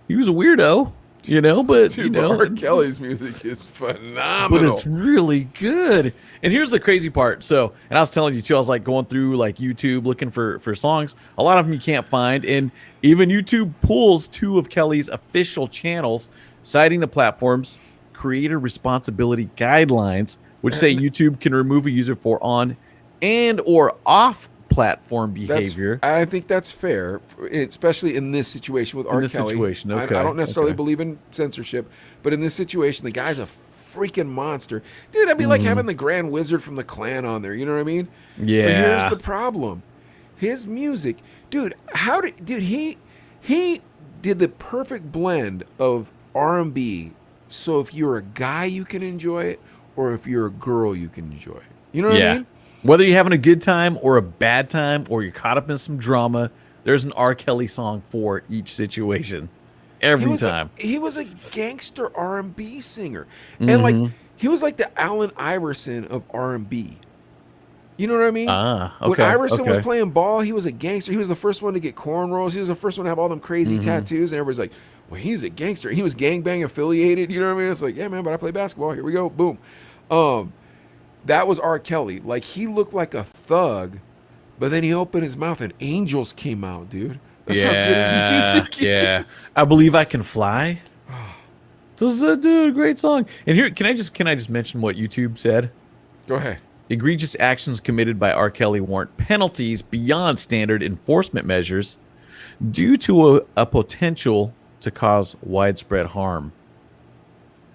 [SPEAKER 2] He was a weirdo, you know, but
[SPEAKER 1] Dude,
[SPEAKER 2] you know,
[SPEAKER 1] R. Kelly's music is phenomenal.
[SPEAKER 2] but it's really good. And here's the crazy part. So, and I was telling you too, I was like going through like YouTube looking for songs. A lot of them you can't find, and even YouTube pulls two of Kelly's official channels, citing the platform's creator responsibility guidelines, which say YouTube can remove a user for on and or off platform behavior.
[SPEAKER 1] I think that's fair, especially in this situation with R.
[SPEAKER 2] this
[SPEAKER 1] Kelly.
[SPEAKER 2] situation,
[SPEAKER 1] I
[SPEAKER 2] okay,
[SPEAKER 1] don't necessarily
[SPEAKER 2] okay.
[SPEAKER 1] believe in censorship, but in this situation, the guy's a freaking monster. Dude, that'd be like having the Grand Wizard from the Clan on there. You know what I mean? But
[SPEAKER 2] Yeah.
[SPEAKER 1] here's the problem. His music, dude, he did the perfect blend of R&B. So if you're a guy, you can enjoy it, or if you're a girl, you can enjoy it. You know what I mean?
[SPEAKER 2] Whether you're having a good time or a bad time or you're caught up in some drama, there's an R. Kelly song for each situation. Every time.
[SPEAKER 1] He was a gangster R&B singer. And like he was like the Allen Iverson of R&B. You know what I mean?
[SPEAKER 2] Okay.
[SPEAKER 1] When Iverson was
[SPEAKER 2] okay.
[SPEAKER 1] playing ball, he was a gangster. He was the first one to get cornrows. He was the first one to have all them crazy tattoos. And everybody's like, well, he's a gangster. He was gangbang affiliated. You know what I mean? It's like, yeah, man, but I play basketball. Here we go. Boom. That was R. Kelly. Like, he looked like a thug, but then he opened his mouth and angels came out, dude. That's how good his music is.
[SPEAKER 2] I Believe I Can Fly. This is a great song. And here, can I just mention what YouTube said?
[SPEAKER 1] Go ahead.
[SPEAKER 2] Egregious actions committed by R. Kelly warrant penalties beyond standard enforcement measures due to a potential to cause widespread harm.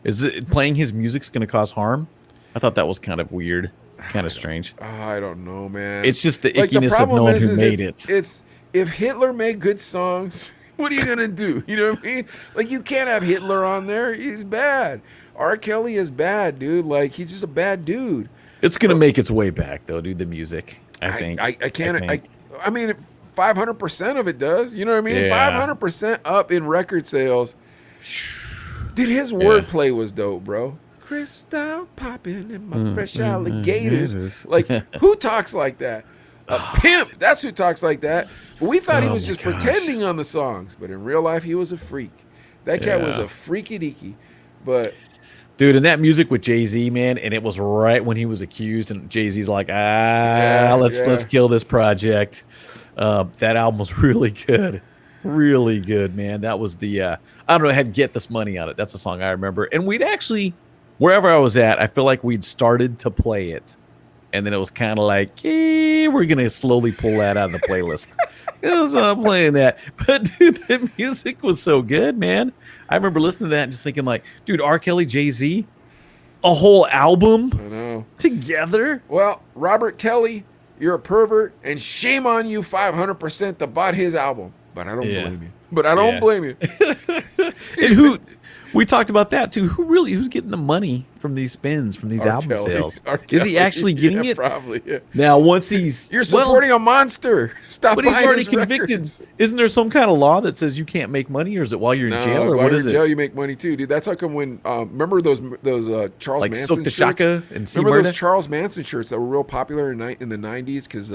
[SPEAKER 2] Is it playing his music's going to cause harm? I thought that was kind of weird, kind of strange.
[SPEAKER 1] I don't know, man.
[SPEAKER 2] It's just the
[SPEAKER 1] Like,
[SPEAKER 2] ickiness of
[SPEAKER 1] problem
[SPEAKER 2] knowing
[SPEAKER 1] is
[SPEAKER 2] who made it.
[SPEAKER 1] It's if Hitler made good songs, What are you gonna do? You know what I mean? Like, you can't have Hitler on there. He's bad. R. Kelly is bad, dude. Like, he's just a bad dude.
[SPEAKER 2] It's gonna make its way back though, dude. The music, I think.
[SPEAKER 1] I can't.
[SPEAKER 2] think.
[SPEAKER 1] I mean, 500% of it does. You know what I mean?
[SPEAKER 2] Yeah.
[SPEAKER 1] 500% up in record sales. Dude, his wordplay was dope, bro. Crystal popping in my fresh alligators. Like, who talks like that? A pimp. That's who talks like that. But we thought he was just pretending on the songs. But in real life, he was a freak. That cat was a freaky deaky. But
[SPEAKER 2] dude, and that music with Jay-Z, man, and it was right when he was accused, and Jay-Z's like, let's kill this project. That album was really good. Really good, man. That was the I don't know, it had Get This Money on it. That's the song I remember. And we'd actually, wherever I was at, I feel like we'd started to play it. And then it was kind of like, we're going to slowly pull that out of the playlist. It was playing that. But, dude, the music was so good, man. I remember listening to that and just thinking, like, dude, R. Kelly, Jay-Z, a whole album
[SPEAKER 1] I know.
[SPEAKER 2] together?
[SPEAKER 1] Well, Robert Kelly, you're a pervert, and shame on you 500% that bought his album. But I don't blame you. But I don't blame you.
[SPEAKER 2] And we talked about that too. Who's getting the money from these spins, from these album sales? Is he actually getting it?
[SPEAKER 1] Probably. Yeah.
[SPEAKER 2] Now, once he's
[SPEAKER 1] you're supporting a monster. Stop.
[SPEAKER 2] But he's
[SPEAKER 1] buying
[SPEAKER 2] already
[SPEAKER 1] his
[SPEAKER 2] convicted.
[SPEAKER 1] records.
[SPEAKER 2] Isn't there some kind of law that says you can't make money, or is it while you're in jail, or
[SPEAKER 1] while
[SPEAKER 2] what
[SPEAKER 1] you're
[SPEAKER 2] is
[SPEAKER 1] in
[SPEAKER 2] it?
[SPEAKER 1] jail, you make money too, dude. That's how come when remember those Charles
[SPEAKER 2] Like
[SPEAKER 1] Manson
[SPEAKER 2] Silk the
[SPEAKER 1] shirts?
[SPEAKER 2] Shaka and C
[SPEAKER 1] Remember those
[SPEAKER 2] Murda?
[SPEAKER 1] Charles Manson shirts that were real popular in the 90s because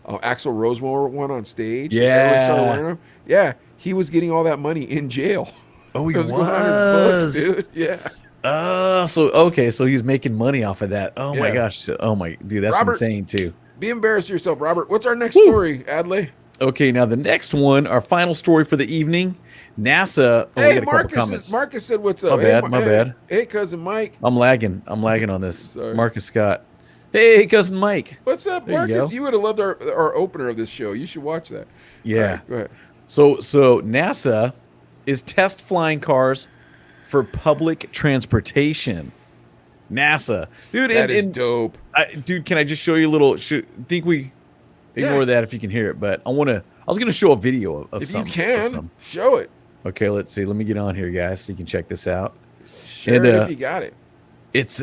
[SPEAKER 1] Axl Rose wore one on stage. And everybody started wearing them. Yeah, he was getting all that money in jail.
[SPEAKER 2] Oh, he
[SPEAKER 1] was going on his books, dude. Yeah.
[SPEAKER 2] So he's making money off of that. Oh my gosh. Oh my dude, that's
[SPEAKER 1] Robert,
[SPEAKER 2] insane too.
[SPEAKER 1] Be embarrassed of yourself, Robert. What's our next story, Adley?
[SPEAKER 2] Okay, now the next one, our final story for the evening. NASA. Oh, we got a couple comments.
[SPEAKER 1] Marcus said, "What's up?"
[SPEAKER 2] My bad.
[SPEAKER 1] Hey, cousin Mike.
[SPEAKER 2] I'm lagging on this.
[SPEAKER 1] Sorry.
[SPEAKER 2] Marcus Scott. Hey, cousin Mike.
[SPEAKER 1] What's up,
[SPEAKER 2] There
[SPEAKER 1] Marcus? You would have loved our opener of this show. You should watch that.
[SPEAKER 2] Yeah.
[SPEAKER 1] Right, go ahead.
[SPEAKER 2] So NASA is test flying cars for public transportation. NASA, dude,
[SPEAKER 1] That is dope.
[SPEAKER 2] Dude, can I just show you a little? Think we ignore that if you can hear it, but I was gonna show a video of
[SPEAKER 1] if
[SPEAKER 2] something.
[SPEAKER 1] you can show it.
[SPEAKER 2] Okay, let's see. Let me get on here, guys, so you can check this out.
[SPEAKER 1] Share it if you got it.
[SPEAKER 2] It's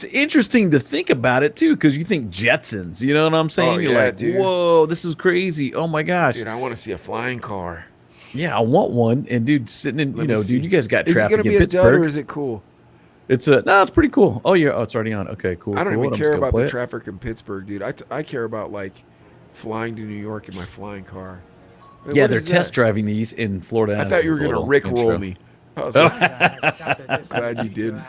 [SPEAKER 2] interesting to think about it too, because you think Jetsons, you know what I'm saying?
[SPEAKER 1] Oh,
[SPEAKER 2] You're
[SPEAKER 1] yeah,
[SPEAKER 2] like,
[SPEAKER 1] dude.
[SPEAKER 2] whoa, this is crazy. Oh my gosh.
[SPEAKER 1] Dude, I want to see a flying car.
[SPEAKER 2] Yeah, I want one. And dude, sitting in, dude, you guys got
[SPEAKER 1] is
[SPEAKER 2] traffic
[SPEAKER 1] it gonna
[SPEAKER 2] in
[SPEAKER 1] be a dud
[SPEAKER 2] Pittsburgh.
[SPEAKER 1] or is it cool?
[SPEAKER 2] It's pretty cool. Oh yeah, it's already on. Okay, cool.
[SPEAKER 1] I don't
[SPEAKER 2] cool.
[SPEAKER 1] even
[SPEAKER 2] I'm
[SPEAKER 1] care
[SPEAKER 2] just gonna
[SPEAKER 1] about
[SPEAKER 2] play
[SPEAKER 1] the
[SPEAKER 2] it.
[SPEAKER 1] traffic in Pittsburgh, dude. I care about like flying to New York in my flying car. Wait,
[SPEAKER 2] Yeah,
[SPEAKER 1] what
[SPEAKER 2] they're
[SPEAKER 1] is
[SPEAKER 2] test
[SPEAKER 1] that?
[SPEAKER 2] driving these in Florida.
[SPEAKER 1] I thought you were gonna rickroll me. I was like,
[SPEAKER 3] Glad
[SPEAKER 1] you did.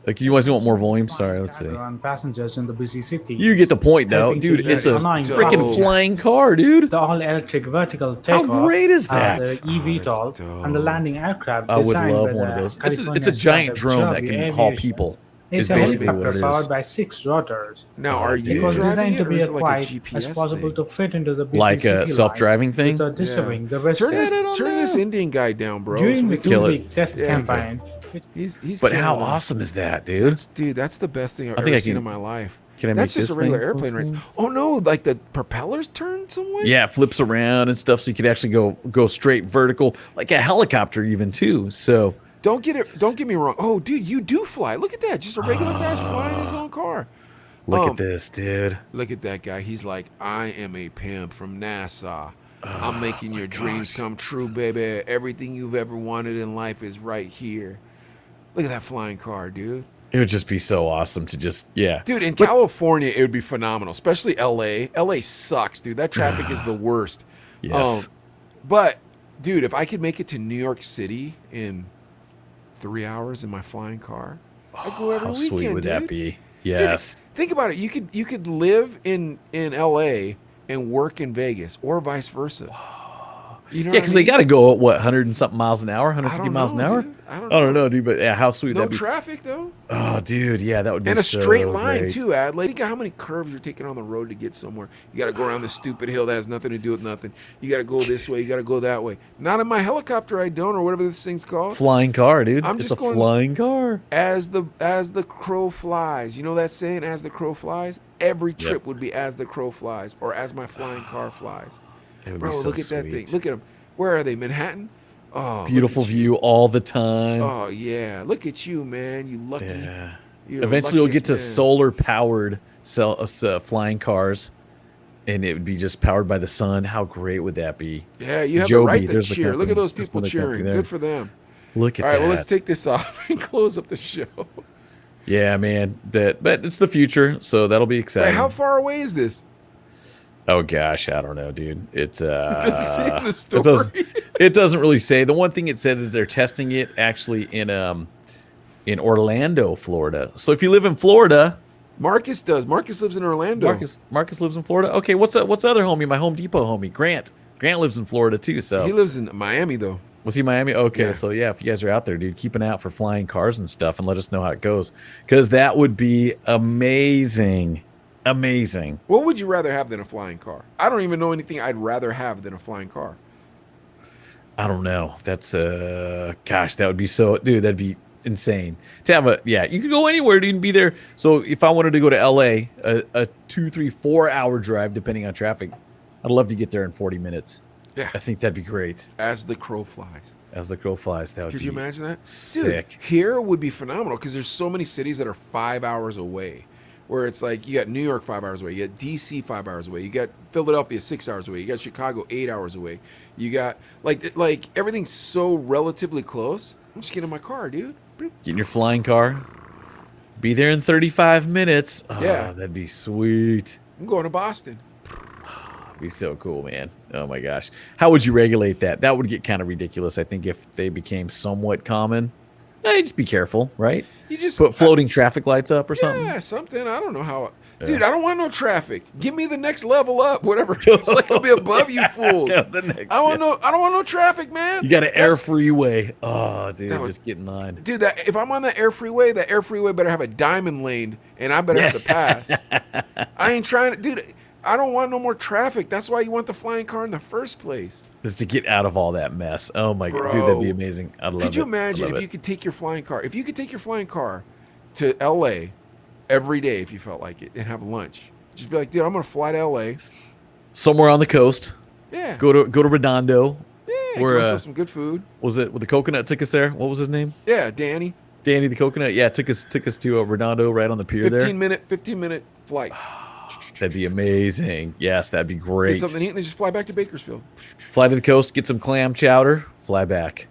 [SPEAKER 2] Like, you guys want more volume? Sorry, let's see.
[SPEAKER 3] On passengers in the busy city.
[SPEAKER 2] You get the point, though,
[SPEAKER 3] Helping
[SPEAKER 2] dude.
[SPEAKER 3] to
[SPEAKER 2] It's a
[SPEAKER 3] annoying
[SPEAKER 2] freaking
[SPEAKER 1] dope.
[SPEAKER 2] flying car, dude.
[SPEAKER 3] The all-electric vertical
[SPEAKER 2] How
[SPEAKER 3] takeoff.
[SPEAKER 2] great is that?
[SPEAKER 3] The eVTOL
[SPEAKER 1] dope.
[SPEAKER 3] and the landing aircraft.
[SPEAKER 2] I would
[SPEAKER 3] designed
[SPEAKER 2] love
[SPEAKER 3] by
[SPEAKER 2] one of
[SPEAKER 3] the
[SPEAKER 2] those. It's a
[SPEAKER 3] California
[SPEAKER 2] giant
[SPEAKER 3] startup
[SPEAKER 2] drone that
[SPEAKER 3] Joby
[SPEAKER 2] can haul
[SPEAKER 3] Aviation.
[SPEAKER 2] people.
[SPEAKER 3] It's
[SPEAKER 2] Is
[SPEAKER 3] a
[SPEAKER 2] basically
[SPEAKER 3] helicopter
[SPEAKER 2] what it
[SPEAKER 3] powered
[SPEAKER 2] is.
[SPEAKER 3] by 6 rotors.
[SPEAKER 1] Now, are you
[SPEAKER 3] It was
[SPEAKER 1] driving
[SPEAKER 3] designed
[SPEAKER 1] it,
[SPEAKER 3] to
[SPEAKER 1] or
[SPEAKER 3] be
[SPEAKER 1] is
[SPEAKER 3] as
[SPEAKER 1] it like a
[SPEAKER 3] quiet
[SPEAKER 1] GPS
[SPEAKER 3] as possible
[SPEAKER 1] thing?
[SPEAKER 3] to fit into the busy
[SPEAKER 2] Like
[SPEAKER 3] city
[SPEAKER 2] a
[SPEAKER 3] line
[SPEAKER 2] self-driving thing?
[SPEAKER 3] without disturbing the rest
[SPEAKER 1] Turn
[SPEAKER 3] of
[SPEAKER 1] this,
[SPEAKER 3] it.
[SPEAKER 1] turn this Indian guy down, bro.
[SPEAKER 3] During the
[SPEAKER 2] kill it.
[SPEAKER 3] 2-week test
[SPEAKER 1] Yeah,
[SPEAKER 3] campaign,
[SPEAKER 1] He's
[SPEAKER 2] But how
[SPEAKER 1] killing it.
[SPEAKER 2] awesome is that, dude?
[SPEAKER 1] That's the best thing I've
[SPEAKER 2] think
[SPEAKER 1] ever
[SPEAKER 2] I
[SPEAKER 1] seen
[SPEAKER 2] can-
[SPEAKER 1] in my life.
[SPEAKER 2] Can I
[SPEAKER 1] That's
[SPEAKER 2] make
[SPEAKER 1] just
[SPEAKER 2] this
[SPEAKER 1] a regular
[SPEAKER 2] thing
[SPEAKER 1] airplane,
[SPEAKER 2] full
[SPEAKER 1] right?
[SPEAKER 2] screen?
[SPEAKER 1] Oh no, like the propellers turn some way?
[SPEAKER 2] Yeah, it flips around and stuff, so you could actually go straight vertical, like a helicopter even too. So
[SPEAKER 1] Don't get me wrong. Oh, dude, you do fly. Look at that. Just a regular guy's flying his own car.
[SPEAKER 2] look at this, dude.
[SPEAKER 1] Look at that guy. He's like, I am a pimp from NASA. I'm making your dreams come true, baby. Everything you've ever wanted in life is right here. Look at that flying car, dude.
[SPEAKER 2] It would just be so awesome to just
[SPEAKER 1] Dude, in California, it would be phenomenal, especially LA. LA sucks, dude. That traffic is the worst.
[SPEAKER 2] Yes.
[SPEAKER 1] But, dude, if I could make it to New York City in 3 hours in my flying car, I'd go every
[SPEAKER 2] How
[SPEAKER 1] weekend,
[SPEAKER 2] sweet would
[SPEAKER 1] dude.
[SPEAKER 2] that be?
[SPEAKER 1] Dude,
[SPEAKER 2] Yes.
[SPEAKER 1] think about it. You could live in LA and work in Vegas, or vice versa. You know
[SPEAKER 2] Yeah, because they got to go at what 100 and something miles an hour, 150 miles an hour.
[SPEAKER 1] Dude. I
[SPEAKER 2] I don't know, dude. But yeah, how sweet
[SPEAKER 1] No
[SPEAKER 2] that'd be.
[SPEAKER 1] traffic though,
[SPEAKER 2] Oh, dude, yeah, that would be
[SPEAKER 1] and a
[SPEAKER 2] so
[SPEAKER 1] straight line
[SPEAKER 2] great.
[SPEAKER 1] too. Adlai, think of how many curves you're taking on the road to get somewhere. You got to go around this stupid hill that has nothing to do with nothing. You got to go this way. You got to go that way. Not in my helicopter, I don't, or whatever this thing's called.
[SPEAKER 2] Flying car, dude.
[SPEAKER 1] I'm
[SPEAKER 2] It's
[SPEAKER 1] just
[SPEAKER 2] a
[SPEAKER 1] going-
[SPEAKER 2] flying car.
[SPEAKER 1] As the crow flies. You know that saying, as the crow flies? Every trip would be as the crow flies, or as my flying car flies.
[SPEAKER 2] It would
[SPEAKER 1] Bro,
[SPEAKER 2] be so
[SPEAKER 1] look at that
[SPEAKER 2] sweet.
[SPEAKER 1] thing. Look at him. Where are they? Manhattan? Oh,
[SPEAKER 2] Beautiful
[SPEAKER 1] look at
[SPEAKER 2] view
[SPEAKER 1] you.
[SPEAKER 2] all the time.
[SPEAKER 1] Oh yeah, look at you, man. You lucky.
[SPEAKER 2] Yeah.
[SPEAKER 1] You're the
[SPEAKER 2] Eventually, we'll get
[SPEAKER 1] luckiest
[SPEAKER 2] to
[SPEAKER 1] man.
[SPEAKER 2] solar powered flying cars, and it would be just powered by the sun. How great would that be?
[SPEAKER 1] Yeah, you have the
[SPEAKER 2] Joby,
[SPEAKER 1] right to
[SPEAKER 2] there's the
[SPEAKER 1] cheer. Look at
[SPEAKER 2] company.
[SPEAKER 1] those
[SPEAKER 2] There's
[SPEAKER 1] people
[SPEAKER 2] another company
[SPEAKER 1] cheering.
[SPEAKER 2] there.
[SPEAKER 1] Good for them.
[SPEAKER 2] Look at
[SPEAKER 1] All right,
[SPEAKER 2] that.
[SPEAKER 1] well, let's take this off and close up the show.
[SPEAKER 2] Yeah, man. But it's the future, so that'll be exciting.
[SPEAKER 1] Wait, how far away is this?
[SPEAKER 2] Oh gosh, I don't know, dude. It's
[SPEAKER 1] It doesn't say in the
[SPEAKER 2] it
[SPEAKER 1] story.
[SPEAKER 2] it doesn't really say. The one thing it said is they're testing it actually in Orlando, Florida. So if you live in Florida,
[SPEAKER 1] Marcus does. Marcus lives in Orlando.
[SPEAKER 2] Marcus lives in Florida. Okay, what's the other homie? My Home Depot homie, Grant. Grant lives in Florida too. So
[SPEAKER 1] He lives in Miami, though.
[SPEAKER 2] was he Miami? Okay,
[SPEAKER 1] Yeah.
[SPEAKER 2] so yeah, if you guys are out there, dude, keep an eye out for flying cars and stuff, and let us know how it goes, because that would be amazing, amazing.
[SPEAKER 1] What would you rather have than a flying car? I don't even know anything I'd rather have than a flying car.
[SPEAKER 2] I don't know. That's gosh, that would be so, dude. That'd be insane to have a. Yeah, you could go anywhere. You can be there. So if I wanted to go to LA, a 2, 3, 4 hour drive, depending on traffic, I'd love to get there in 40 minutes.
[SPEAKER 1] Yeah.
[SPEAKER 2] I think that'd be great.
[SPEAKER 1] As the crow flies.
[SPEAKER 2] As the crow flies, that would
[SPEAKER 1] Could
[SPEAKER 2] be
[SPEAKER 1] you imagine that?
[SPEAKER 2] sick.
[SPEAKER 1] Dude, here would be phenomenal because there's so many cities that are 5 hours away. Where it's like you got New York 5 hours away, you got DC 5 hours away, you got Philadelphia 6 hours away, you got Chicago 8 hours away, you got like everything's so relatively close. I'm just getting in my car, dude.
[SPEAKER 2] Get in your flying car. Be there in 35 minutes. Oh,
[SPEAKER 1] Yeah.
[SPEAKER 2] that'd be sweet.
[SPEAKER 1] I'm going to Boston.
[SPEAKER 2] Be so cool, man. Oh my gosh. How would you regulate that? That would get kind of ridiculous, I think, if they became somewhat common. Hey, just be careful, right?
[SPEAKER 1] You just
[SPEAKER 2] Put floating traffic lights up or something.
[SPEAKER 1] Yeah, something. I don't know how. Dude, I don't want no traffic. Give me the next level up, whatever. It's like I'll be above you fools.
[SPEAKER 2] Yeah, the next-
[SPEAKER 1] I don't want no traffic, man.
[SPEAKER 2] You got an air freeway. Oh, dude,
[SPEAKER 1] That would-
[SPEAKER 2] just get in line.
[SPEAKER 1] Dude, if I'm on that air freeway better have a diamond lane, and I better have to pass. I ain't trying to, dude. I don't want no more traffic. That's why you want the flying car in the first place.
[SPEAKER 2] Just to get out of all that mess. Oh my god,
[SPEAKER 1] Bro.
[SPEAKER 2] dude, that'd be amazing. I'd love it.
[SPEAKER 1] Could you imagine if you could take your flying car? If you could take your flying car to LA every day if you felt like it and have lunch. Just be like, dude, I'm gonna fly to LA.
[SPEAKER 2] somewhere on the coast?
[SPEAKER 1] Yeah.
[SPEAKER 2] Go to Redondo.
[SPEAKER 1] Yeah.
[SPEAKER 2] Where,
[SPEAKER 1] Go sell some good food.
[SPEAKER 2] Was it with the coconut took us there? What was his name?
[SPEAKER 1] Yeah, Danny.
[SPEAKER 2] Danny the coconut. Yeah, took us to Redondo right on the pier
[SPEAKER 1] 15
[SPEAKER 2] there.
[SPEAKER 1] minute flight.
[SPEAKER 2] That'd be amazing. Yes, that'd be
[SPEAKER 1] Get
[SPEAKER 2] great.
[SPEAKER 1] something to eat and then just fly back to Bakersfield.
[SPEAKER 2] Fly to the coast, get some clam chowder, fly back.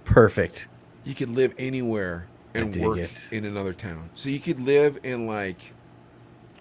[SPEAKER 2] Perfect.
[SPEAKER 1] You could live anywhere and
[SPEAKER 2] dig
[SPEAKER 1] work
[SPEAKER 2] it.
[SPEAKER 1] in another town. So you could live in like,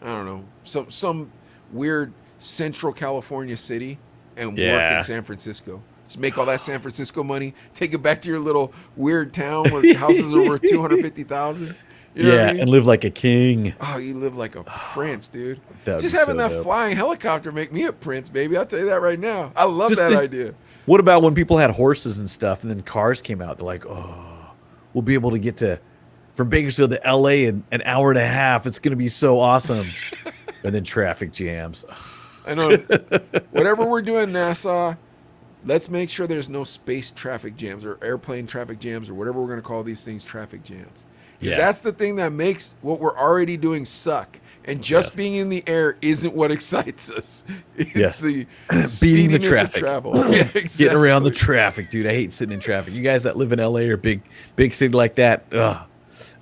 [SPEAKER 1] I don't know, some weird Central California city and work
[SPEAKER 2] Yeah.
[SPEAKER 1] in San Francisco. Just make all that San Francisco money, take it back to your little weird town where houses are worth 250,000. You know
[SPEAKER 2] Yeah,
[SPEAKER 1] what I mean?
[SPEAKER 2] and live like a king.
[SPEAKER 1] Oh, you live like a prince, dude.
[SPEAKER 2] That would
[SPEAKER 1] Just
[SPEAKER 2] be
[SPEAKER 1] having
[SPEAKER 2] so
[SPEAKER 1] that
[SPEAKER 2] dope.
[SPEAKER 1] flying helicopter make me a prince, baby. I'll tell you that right now. I love
[SPEAKER 2] Just
[SPEAKER 1] that
[SPEAKER 2] think-
[SPEAKER 1] idea.
[SPEAKER 2] What about when people had horses and stuff, and then cars came out? They're like, oh, we'll be able to get from Bakersfield to LA in an hour and a half. It's gonna be so awesome. And then traffic jams.
[SPEAKER 1] I know. Whatever we're doing, NASA, let's make sure there's no space traffic jams or airplane traffic jams or whatever we're going to call these things, traffic jams. Because
[SPEAKER 2] Yeah.
[SPEAKER 1] that's the thing that makes what we're already doing suck. And just
[SPEAKER 2] Yes.
[SPEAKER 1] being in the air isn't what excites us. It's
[SPEAKER 2] Yes.
[SPEAKER 1] the
[SPEAKER 2] Beating the
[SPEAKER 1] speediness of
[SPEAKER 2] traffic.
[SPEAKER 1] travel. Yeah,
[SPEAKER 2] Getting around the
[SPEAKER 1] exactly.
[SPEAKER 2] traffic, dude. I hate sitting in traffic. You guys that live in LA or big city like that,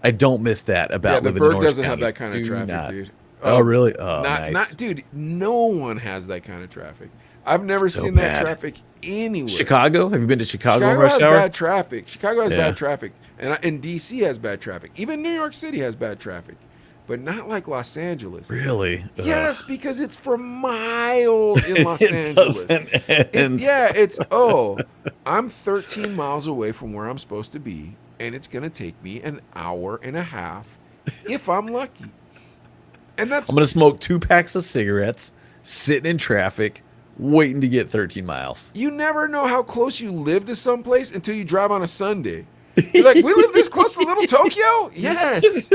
[SPEAKER 2] I don't miss that about
[SPEAKER 1] Yeah, the
[SPEAKER 2] living in
[SPEAKER 1] Berg
[SPEAKER 2] Orange
[SPEAKER 1] doesn't have
[SPEAKER 2] County.
[SPEAKER 1] that kind of
[SPEAKER 2] Do
[SPEAKER 1] traffic,
[SPEAKER 2] not.
[SPEAKER 1] dude.
[SPEAKER 2] Oh, really? Oh,
[SPEAKER 1] not,
[SPEAKER 2] nice.
[SPEAKER 1] dude, no one has that kind of traffic. I've never
[SPEAKER 2] So
[SPEAKER 1] seen
[SPEAKER 2] bad.
[SPEAKER 1] that traffic anywhere.
[SPEAKER 2] Chicago? Have you been to Chicago,
[SPEAKER 1] Chicago
[SPEAKER 2] rush
[SPEAKER 1] has
[SPEAKER 2] hour?
[SPEAKER 1] bad traffic. Chicago has
[SPEAKER 2] Yeah.
[SPEAKER 1] bad traffic, and DC has bad traffic. Even New York City has bad traffic, but not like Los Angeles.
[SPEAKER 2] Really? Ugh.
[SPEAKER 1] Yes, because it's for miles in Los
[SPEAKER 2] It
[SPEAKER 1] Angeles.
[SPEAKER 2] doesn't end.
[SPEAKER 1] It's I'm 13 miles away from where I'm supposed to be, and it's gonna take me an hour and a half if I'm lucky. And that's
[SPEAKER 2] I'm gonna smoke 2 packs of cigarettes, sitting in traffic, waiting to get 13 miles.
[SPEAKER 1] you never know how close you live to someplace until you drive on a Sunday. You're like, we live this close to Little Tokyo? Yes.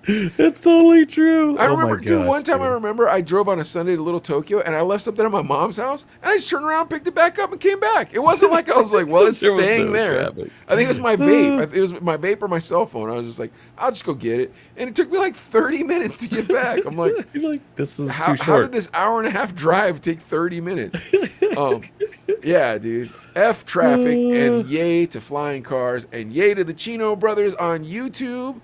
[SPEAKER 2] It's totally true.
[SPEAKER 1] I
[SPEAKER 2] Oh my
[SPEAKER 1] remember, dude,
[SPEAKER 2] gosh,
[SPEAKER 1] one time I
[SPEAKER 2] dude.
[SPEAKER 1] remember I drove on a Sunday to Little Tokyo and I left something at my mom's house and I just turned around, picked it back up and came back. It wasn't like I was like, well, it's
[SPEAKER 2] There was
[SPEAKER 1] staying
[SPEAKER 2] no
[SPEAKER 1] there.
[SPEAKER 2] traffic.
[SPEAKER 1] I think it was my vape. It was my vape or my cell phone. I was just like, I'll just go get it. And it took me like 30 minutes to get back. I'm like,
[SPEAKER 2] You're like, this is too
[SPEAKER 1] how
[SPEAKER 2] short.
[SPEAKER 1] did this hour and a half drive take 30 minutes? Yeah, dude. F traffic and yay to flying cars and yay to the Chino Brothers on YouTube.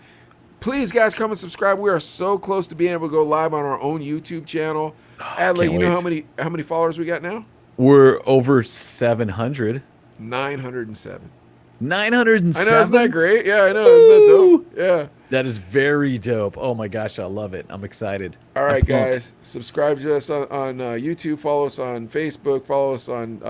[SPEAKER 1] Please, guys, come and subscribe. We are so close to being able to go live on our own YouTube channel. Adley,
[SPEAKER 2] can't
[SPEAKER 1] you know
[SPEAKER 2] wait.
[SPEAKER 1] how many followers we got now?
[SPEAKER 2] We're over 700.
[SPEAKER 1] 907.
[SPEAKER 2] 907.
[SPEAKER 1] I know, isn't that great? Yeah, I know. Isn't that dope? Yeah.
[SPEAKER 2] That is very dope. Oh my gosh, I love it. I'm excited.
[SPEAKER 1] All
[SPEAKER 2] I'm
[SPEAKER 1] right,
[SPEAKER 2] pumped.
[SPEAKER 1] guys. Subscribe to us on YouTube. Follow us on Facebook. Follow us on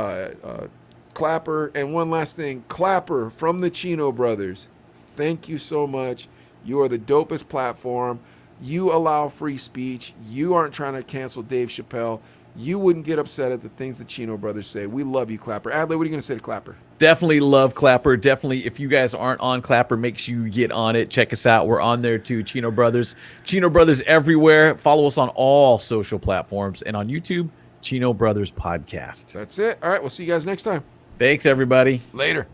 [SPEAKER 1] Clapper. And one last thing, Clapper from the Chino Brothers. Thank you so much. You are the dopest platform. You allow free speech. You aren't trying to cancel Dave Chappelle. You wouldn't get upset at the things the Chino Brothers say. We love you, Clapper. Adley, what are you going to say to Clapper?
[SPEAKER 2] Definitely love Clapper. Definitely, if you guys aren't on Clapper, make sure you get on it. Check us out. We're on there too. Chino Brothers. Chino Brothers everywhere. Follow us on all social platforms and on YouTube, Chino Brothers Podcast.
[SPEAKER 1] That's it. All right, we'll see you guys next time.
[SPEAKER 2] Thanks, everybody.
[SPEAKER 1] Later.